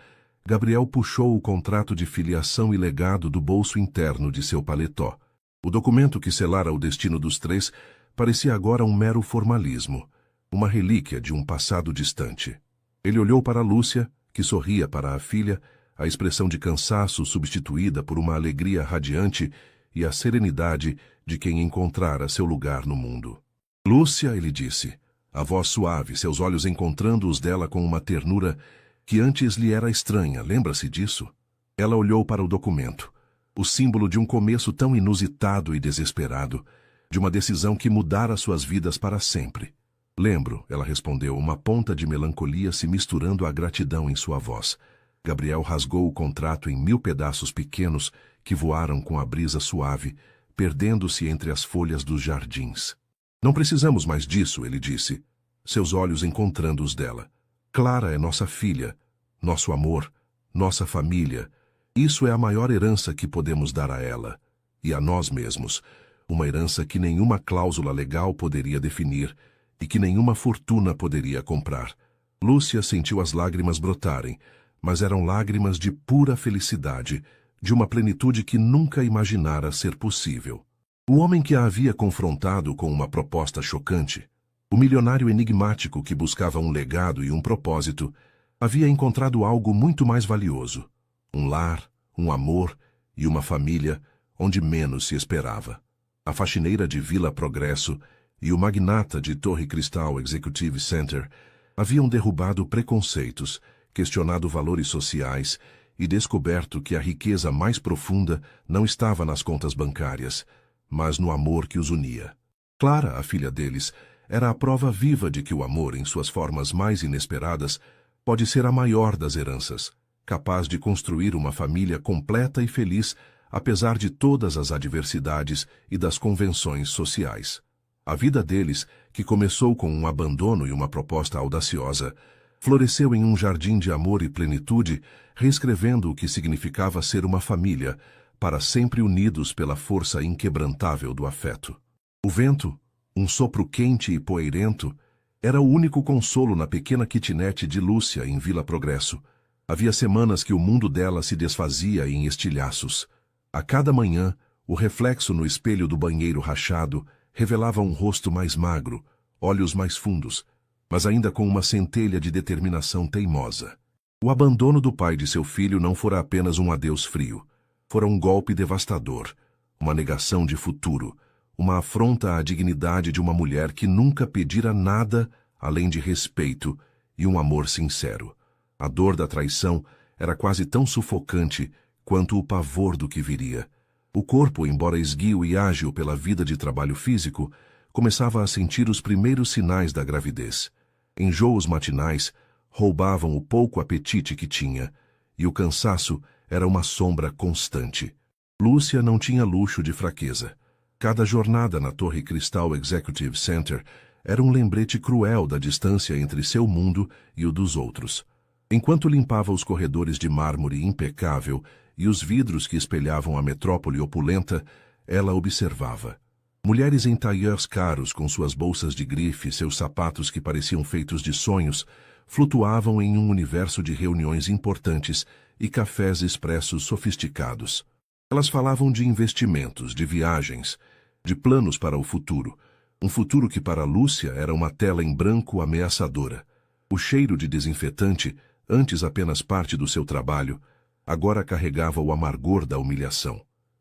Gabriel puxou o contrato de filiação e legado do bolso interno de seu paletó. O documento que selara o destino dos três parecia agora um mero formalismo, uma relíquia de um passado distante. Ele olhou para Lúcia, que sorria para a filha, a expressão de cansaço substituída por uma alegria radiante e a serenidade de quem encontrara seu lugar no mundo. Lúcia, ele disse, a voz suave, seus olhos encontrando os dela com uma ternura que antes lhe era estranha, lembra-se disso? Ela olhou para o documento, o símbolo de um começo tão inusitado e desesperado, de uma decisão que mudara suas vidas para sempre. Lembro, ela respondeu, uma ponta de melancolia se misturando à gratidão em sua voz. Gabriel rasgou o contrato em 1000 pedaços pequenos que voaram com a brisa suave, perdendo-se entre as folhas dos jardins. Não precisamos mais disso, ele disse, seus olhos encontrando os dela. Clara é nossa filha, nosso amor, nossa família. Isso é a maior herança que podemos dar a ela, e a nós mesmos, uma herança que nenhuma cláusula legal poderia definir e que nenhuma fortuna poderia comprar. Lúcia sentiu as lágrimas brotarem, mas eram lágrimas de pura felicidade, de uma plenitude que nunca imaginara ser possível. O homem que a havia confrontado com uma proposta chocante, o milionário enigmático que buscava um legado e um propósito, havia encontrado algo muito mais valioso: um lar, um amor e uma família onde menos se esperava. A faxineira de Vila Progresso e o magnata de Torre Cristal Executive Center haviam derrubado preconceitos, questionado valores sociais e descoberto que a riqueza mais profunda não estava nas contas bancárias, mas no amor que os unia. Clara, a filha deles, era a prova viva de que o amor, em suas formas mais inesperadas, pode ser a maior das heranças, capaz de construir uma família completa e feliz, apesar de todas as adversidades e das convenções sociais. A vida deles, que começou com um abandono e uma proposta audaciosa, floresceu em um jardim de amor e plenitude, reescrevendo o que significava ser uma família, para sempre unidos pela força inquebrantável do afeto. O vento, um sopro quente e poeirento, era o único consolo na pequena kitnet de Lúcia em Vila Progresso. Havia semanas que o mundo dela se desfazia em estilhaços. A cada manhã, o reflexo no espelho do banheiro rachado revelava um rosto mais magro, olhos mais fundos, mas ainda com uma centelha de determinação teimosa. O abandono do pai de seu filho não fora apenas um adeus frio. Fora um golpe devastador, uma negação de futuro, uma afronta à dignidade de uma mulher que nunca pedira nada além de respeito e um amor sincero. A dor da traição era quase tão sufocante quanto o pavor do que viria. O corpo, embora esguio e ágil pela vida de trabalho físico, começava a sentir os primeiros sinais da gravidez. Enjoos matinais roubavam o pouco apetite que tinha, e o cansaço era uma sombra constante. Lúcia não tinha luxo de fraqueza. Cada jornada na Torre Cristal Executive Center era um lembrete cruel da distância entre seu mundo e o dos outros. Enquanto limpava os corredores de mármore impecável e os vidros que espelhavam a metrópole opulenta, ela observava. Mulheres em tailleurs caros com suas bolsas de grife, seus sapatos que pareciam feitos de sonhos, flutuavam em um universo de reuniões importantes e cafés expressos sofisticados. Elas falavam de investimentos, de viagens, de planos para o futuro, um futuro que para Lúcia era uma tela em branco ameaçadora. O cheiro de desinfetante, antes apenas parte do seu trabalho, agora carregava o amargor da humilhação.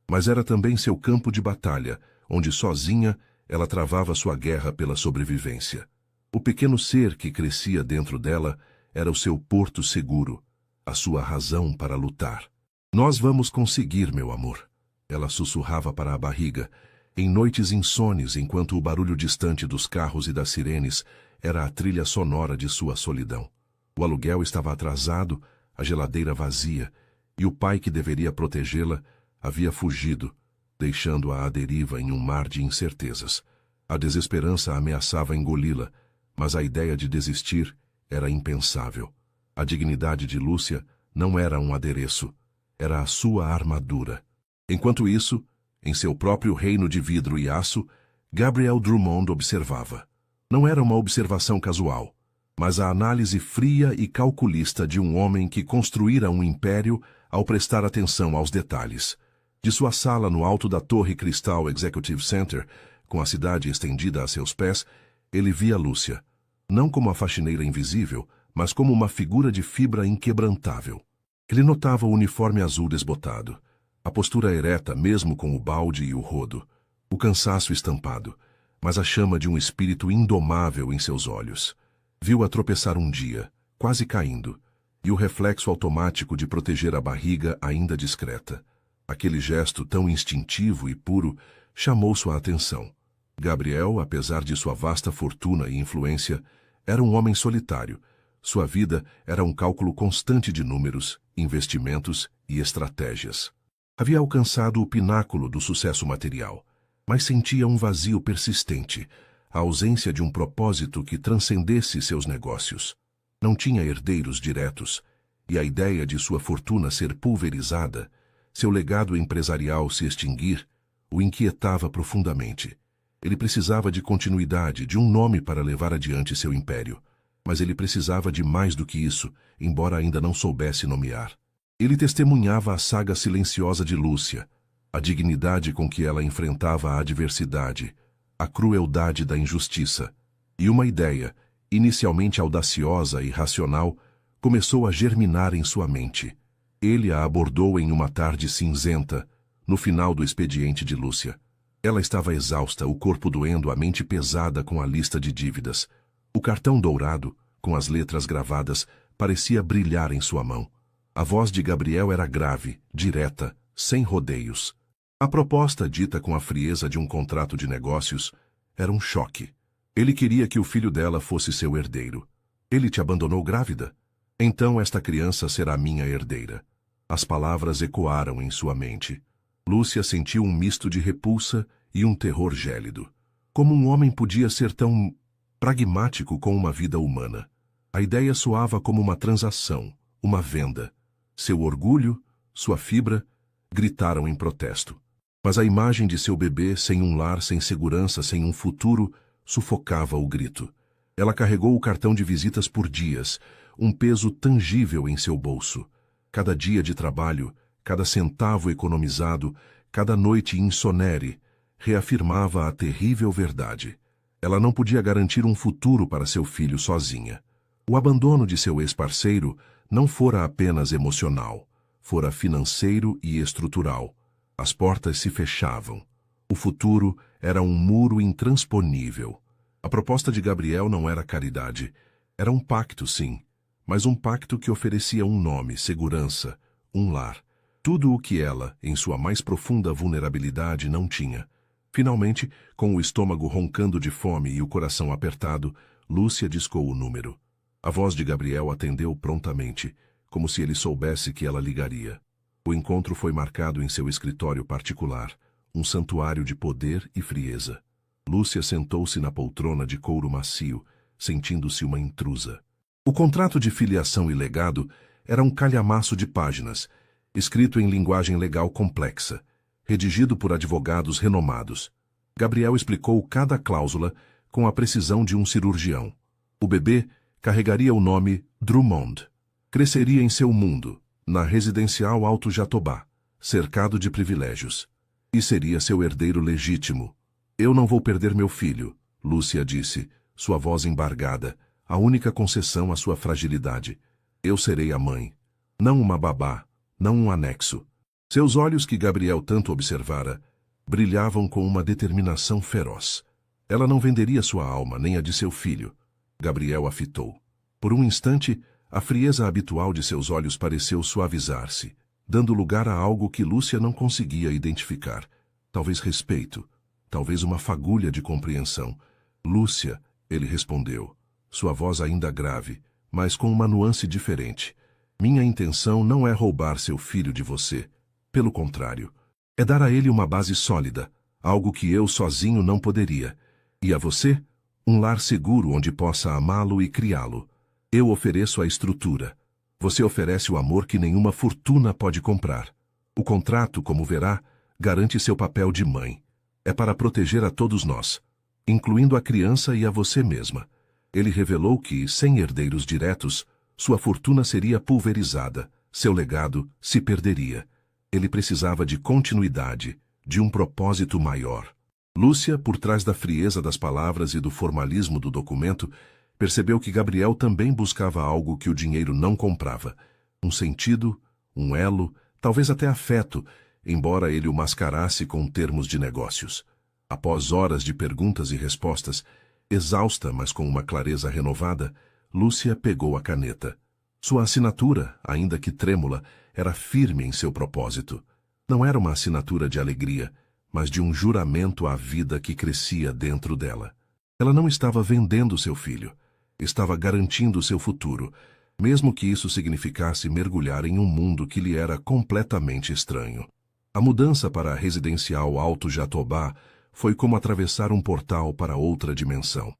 Mas era também seu campo de batalha, onde sozinha ela travava sua guerra pela sobrevivência. O pequeno ser que crescia dentro dela era o seu porto seguro, a sua razão para lutar. Nós vamos conseguir, meu amor. Ela sussurrava para a barriga, em noites insones, enquanto o barulho distante dos carros e das sirenes era a trilha sonora de sua solidão. O aluguel estava atrasado, a geladeira vazia, e o pai que deveria protegê-la havia fugido, deixando-a à deriva em um mar de incertezas. A desesperança ameaçava engoli-la, mas a ideia de desistir era impensável. A dignidade de Lúcia não era um adereço, era a sua armadura. Enquanto isso, em seu próprio reino de vidro e aço, Gabriel Drummond observava. Não era uma observação casual, mas a análise fria e calculista de um homem que construíra um império ao prestar atenção aos detalhes. De sua sala no alto da Torre Cristal Executive Center, com a cidade estendida a seus pés, ele via Lúcia, não como a faxineira invisível, mas como uma figura de fibra inquebrantável. Ele notava o uniforme azul desbotado, a postura ereta mesmo com o balde e o rodo, o cansaço estampado, mas a chama de um espírito indomável em seus olhos. Viu-a tropeçar um dia, quase caindo, e o reflexo automático de proteger a barriga ainda discreta. Aquele gesto tão instintivo e puro chamou sua atenção. Gabriel, apesar de sua vasta fortuna e influência, era um homem solitário. Sua vida era um cálculo constante de números, investimentos e estratégias. Havia alcançado o pináculo do sucesso material, mas sentia um vazio persistente, a ausência de um propósito que transcendesse seus negócios. Não tinha herdeiros diretos, e a ideia de sua fortuna ser pulverizada, seu legado empresarial se extinguir, o inquietava profundamente. Ele precisava de continuidade, de um nome para levar adiante seu império. Mas ele precisava de mais do que isso, embora ainda não soubesse nomear. Ele testemunhava a saga silenciosa de Lúcia, a dignidade com que ela enfrentava a adversidade, a crueldade da injustiça. E uma ideia, inicialmente audaciosa e racional, começou a germinar em sua mente. Ele a abordou em uma tarde cinzenta, no final do expediente de Lúcia. Ela estava exausta, o corpo doendo, a mente pesada com a lista de dívidas. O cartão dourado, com as letras gravadas, parecia brilhar em sua mão. A voz de Gabriel era grave, direta, sem rodeios. A proposta, dita com a frieza de um contrato de negócios, era um choque. Ele queria que o filho dela fosse seu herdeiro. Ele te abandonou grávida? Então esta criança será minha herdeira. As palavras ecoaram em sua mente. Lúcia sentiu um misto de repulsa e um terror gélido. Como um homem podia ser tão pragmático com uma vida humana? A ideia soava como uma transação, uma venda. Seu orgulho, sua fibra, gritaram em protesto. Mas a imagem de seu bebê, sem um lar, sem segurança, sem um futuro, sufocava o grito. Ela carregou o cartão de visitas por dias, um peso tangível em seu bolso. Cada dia de trabalho, cada centavo economizado, cada noite insonere, reafirmava a terrível verdade. Ela não podia garantir um futuro para seu filho sozinha. O abandono de seu ex-parceiro não fora apenas emocional, fora financeiro e estrutural. As portas se fechavam. O futuro era um muro intransponível. A proposta de Gabriel não era caridade. Era um pacto, sim, mas um pacto que oferecia um nome, segurança, um lar. Tudo o que ela, em sua mais profunda vulnerabilidade, não tinha. Finalmente, com o estômago roncando de fome e o coração apertado, Lúcia discou o número. A voz de Gabriel atendeu prontamente, como se ele soubesse que ela ligaria. O encontro foi marcado em seu escritório particular, um santuário de poder e frieza. Lúcia sentou-se na poltrona de couro macio, sentindo-se uma intrusa. O contrato de filiação e legado era um calhamaço de páginas, escrito em linguagem legal complexa, redigido por advogados renomados. Gabriel explicou cada cláusula com a precisão de um cirurgião. O bebê carregaria o nome Drummond. Cresceria em seu mundo, na residencial Alto Jatobá, cercado de privilégios. E seria seu herdeiro legítimo. Eu não vou perder meu filho, Lúcia disse, sua voz embargada, a única concessão à sua fragilidade. Eu serei a mãe. Não uma babá, não um anexo. Seus olhos, que Gabriel tanto observara, brilhavam com uma determinação feroz. Ela não venderia sua alma, nem a de seu filho. Gabriel a fitou. Por um instante, a frieza habitual de seus olhos pareceu suavizar-se. dando lugar a algo que Lúcia não conseguia identificar. Talvez respeito, talvez uma fagulha de compreensão. Lúcia, ele respondeu, sua voz ainda grave, mas com uma nuance diferente. Minha intenção não é roubar seu filho de você. Pelo contrário, é dar a ele uma base sólida, algo que eu sozinho não poderia. E a você, um lar seguro onde possa amá-lo e criá-lo. Eu ofereço a estrutura. Você oferece o amor que nenhuma fortuna pode comprar. O contrato, como verá, garante seu papel de mãe. É para proteger a todos nós, incluindo a criança e a você mesma. Ele revelou que, sem herdeiros diretos, sua fortuna seria pulverizada, seu legado se perderia. Ele precisava de continuidade, de um propósito maior. Lúcia, por trás da frieza das palavras e do formalismo do documento, percebeu que Gabriel também buscava algo que o dinheiro não comprava. Um sentido, um elo, talvez até afeto, embora ele o mascarasse com termos de negócios. Após horas de perguntas e respostas, exausta, mas com uma clareza renovada, Lúcia pegou a caneta. Sua assinatura, ainda que trêmula, era firme em seu propósito. Não era uma assinatura de alegria, mas de um juramento à vida que crescia dentro dela. Ela não estava vendendo seu filho. Estava garantindo seu futuro, mesmo que isso significasse mergulhar em um mundo que lhe era completamente estranho. A mudança para a residencial Alto Jatobá foi como atravessar um portal para outra dimensão.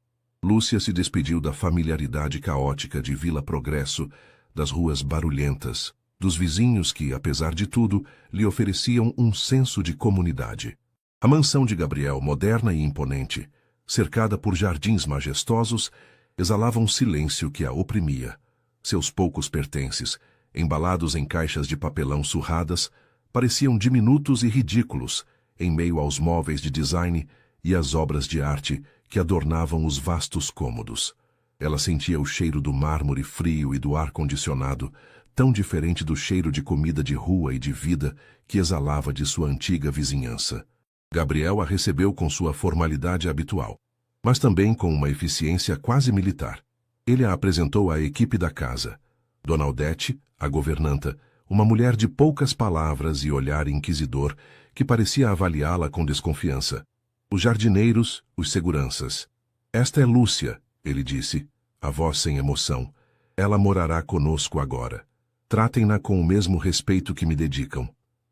Lúcia se despediu da familiaridade caótica de Vila Progresso, das ruas barulhentas, dos vizinhos que, apesar de tudo, lhe ofereciam um senso de comunidade. A mansão de Gabriel, moderna e imponente, cercada por jardins majestosos, exalava um silêncio que a oprimia. Seus poucos pertences, embalados em caixas de papelão surradas, pareciam diminutos e ridículos em meio aos móveis de design e às obras de arte que adornavam os vastos cômodos. Ela sentia o cheiro do mármore frio e do ar-condicionado, tão diferente do cheiro de comida de rua e de vida que exalava de sua antiga vizinhança. Gabriel a recebeu com sua formalidade habitual, mas também com uma eficiência quase militar. Ele a apresentou à equipe da casa. Dona Odete, a governanta, uma mulher de poucas palavras e olhar inquisidor, que parecia avaliá-la com desconfiança. Os jardineiros, os seguranças. Esta é Lúcia, ele disse, a voz sem emoção. Ela morará conosco agora. Tratem-na com o mesmo respeito que me dedicam.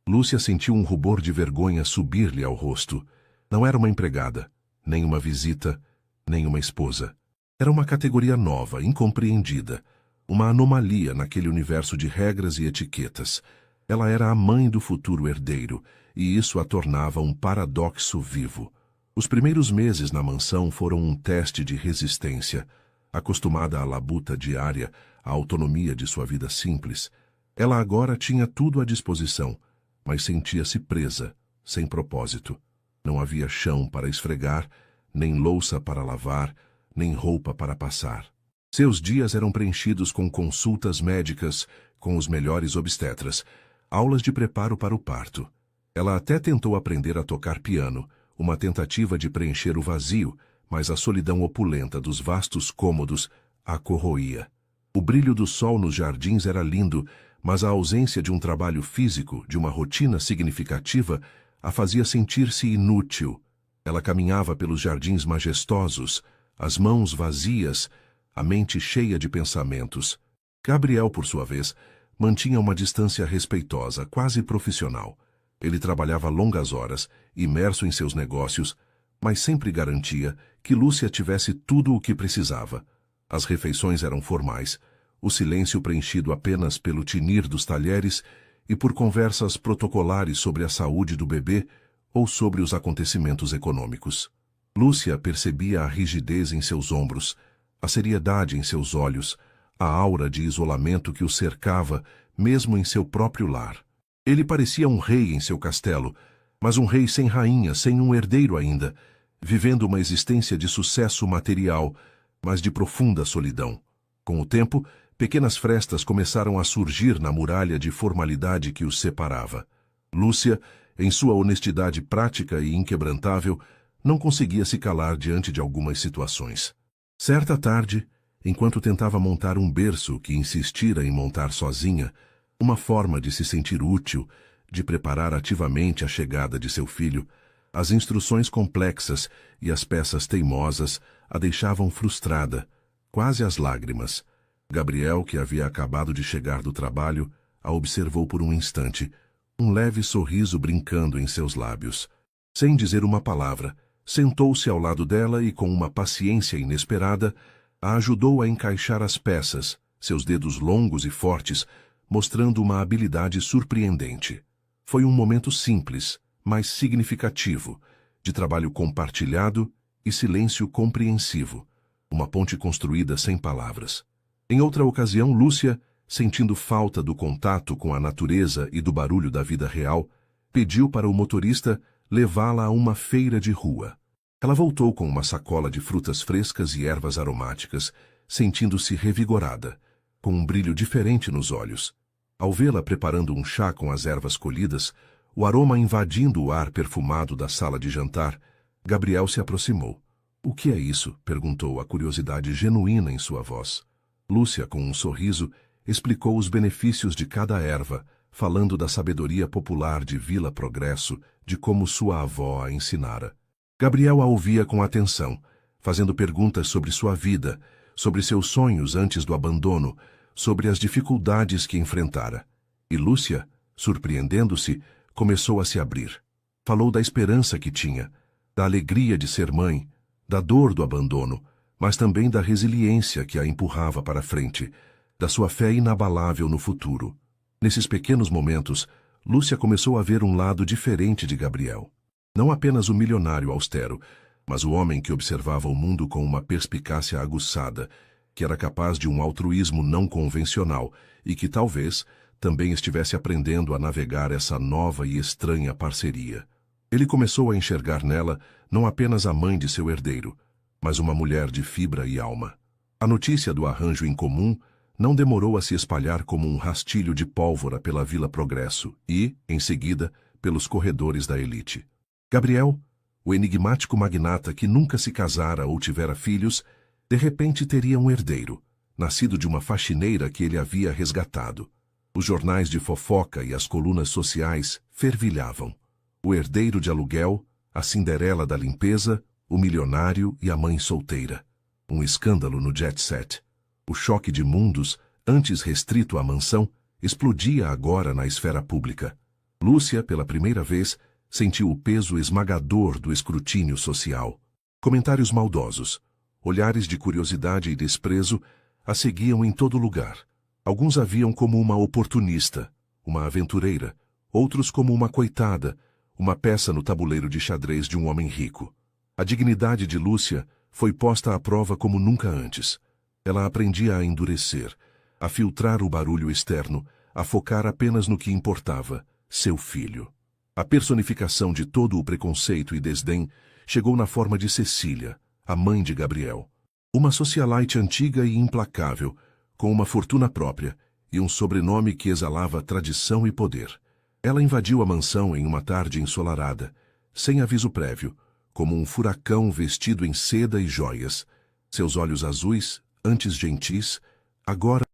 Lúcia sentiu um rubor de vergonha subir-lhe ao rosto. Não era uma empregada, nem uma visita, nem uma esposa. Era uma categoria nova, incompreendida, uma anomalia naquele universo de regras e etiquetas. Ela era a mãe do futuro herdeiro, e isso a tornava um paradoxo vivo. Os primeiros meses na mansão foram um teste de resistência. Acostumada à labuta diária, à autonomia de sua vida simples, ela agora tinha tudo à disposição, mas sentia-se presa, sem propósito. Não havia chão para esfregar, nem louça para lavar, nem roupa para passar. Seus dias eram preenchidos com consultas médicas com os melhores obstetras, aulas de preparo para o parto. Ela até tentou aprender a tocar piano, uma tentativa de preencher o vazio, mas a solidão opulenta dos vastos cômodos a corroía. O brilho do sol nos jardins era lindo, mas a ausência de um trabalho físico, de uma rotina significativa, a fazia sentir-se inútil. Ela caminhava pelos jardins majestosos, as mãos vazias, a mente cheia de pensamentos. Gabriel, por sua vez, mantinha uma distância respeitosa, quase profissional. Ele trabalhava longas horas, imerso em seus negócios, mas sempre garantia que Lúcia tivesse tudo o que precisava. As refeições eram formais, o silêncio preenchido apenas pelo tinir dos talheres e por conversas protocolares sobre a saúde do bebê ou sobre os acontecimentos econômicos. Lúcia percebia a rigidez em seus ombros, a seriedade em seus olhos, a aura de isolamento que o cercava, mesmo em seu próprio lar. Ele parecia um rei em seu castelo, mas um rei sem rainha, sem um herdeiro ainda, vivendo uma existência de sucesso material, mas de profunda solidão. Com o tempo, pequenas frestas começaram a surgir na muralha de formalidade que os separava. Lúcia, em sua honestidade prática e inquebrantável, não conseguia se calar diante de algumas situações. Certa tarde, enquanto tentava montar um berço que insistira em montar sozinha, Uma forma de se sentir útil, de preparar ativamente a chegada de seu filho. As instruções complexas e as peças teimosas a deixavam frustrada, quase às lágrimas. Gabriel, que havia acabado de chegar do trabalho, a observou por um instante, um leve sorriso brincando em seus lábios. Sem dizer uma palavra, sentou-se ao lado dela e, com uma paciência inesperada, a ajudou a encaixar as peças, seus dedos longos e fortes, mostrando uma habilidade surpreendente. Foi um momento simples, mas significativo, de trabalho compartilhado e silêncio compreensivo, uma ponte construída sem palavras. Em outra ocasião, Lúcia, sentindo falta do contato com a natureza e do barulho da vida real, pediu para o motorista levá-la a uma feira de rua. Ela voltou com uma sacola de frutas frescas e ervas aromáticas, sentindo-se revigorada, com um brilho diferente nos olhos. Ao vê-la preparando um chá com as ervas colhidas, o aroma invadindo o ar perfumado da sala de jantar, Gabriel se aproximou. — O que é isso? — perguntou, a curiosidade genuína em sua voz. Lúcia, com um sorriso, explicou os benefícios de cada erva, falando da sabedoria popular de Vila Progresso, de como sua avó a ensinara. Gabriel a ouvia com atenção, fazendo perguntas sobre sua vida, sobre seus sonhos antes do abandono, sobre as dificuldades que enfrentara. E Lúcia, surpreendendo-se, começou a se abrir. Falou da esperança que tinha, da alegria de ser mãe, da dor do abandono, mas também da resiliência que a empurrava para frente, da sua fé inabalável no futuro. Nesses pequenos momentos, Lúcia começou a ver um lado diferente de Gabriel. Não apenas o milionário austero, mas o homem que observava o mundo com uma perspicácia aguçada, que era capaz de um altruísmo não convencional e que talvez também estivesse aprendendo a navegar essa nova e estranha parceria. Ele começou a enxergar nela não apenas a mãe de seu herdeiro, mas uma mulher de fibra e alma. A notícia do arranjo incomum não demorou a se espalhar como um rastilho de pólvora pela Vila Progresso e, em seguida, pelos corredores da elite. Gabriel, o enigmático magnata que nunca se casara ou tivera filhos, de repente teria um herdeiro, nascido de uma faxineira que ele havia resgatado. Os jornais de fofoca e as colunas sociais fervilhavam. O herdeiro de aluguel, a Cinderela da limpeza, o milionário e a mãe solteira. Um escândalo no jet set. O choque de mundos, antes restrito à mansão, explodia agora na esfera pública. Lúcia, pela primeira vez, sentiu o peso esmagador do escrutínio social. Comentários maldosos, olhares de curiosidade e desprezo a seguiam em todo lugar. Alguns a viam como uma oportunista, uma aventureira, outros como uma coitada, uma peça no tabuleiro de xadrez de um homem rico. A dignidade de Lúcia foi posta à prova como nunca antes. Ela aprendia a endurecer, a filtrar o barulho externo, a focar apenas no que importava, seu filho. A personificação de todo o preconceito e desdém chegou na forma de Cecília, a mãe de Gabriel. Uma socialite antiga e implacável, com uma fortuna própria e um sobrenome que exalava tradição e poder. Ela invadiu a mansão em uma tarde ensolarada, sem aviso prévio, como um furacão vestido em seda e joias. Seus olhos azuis, antes gentis, agora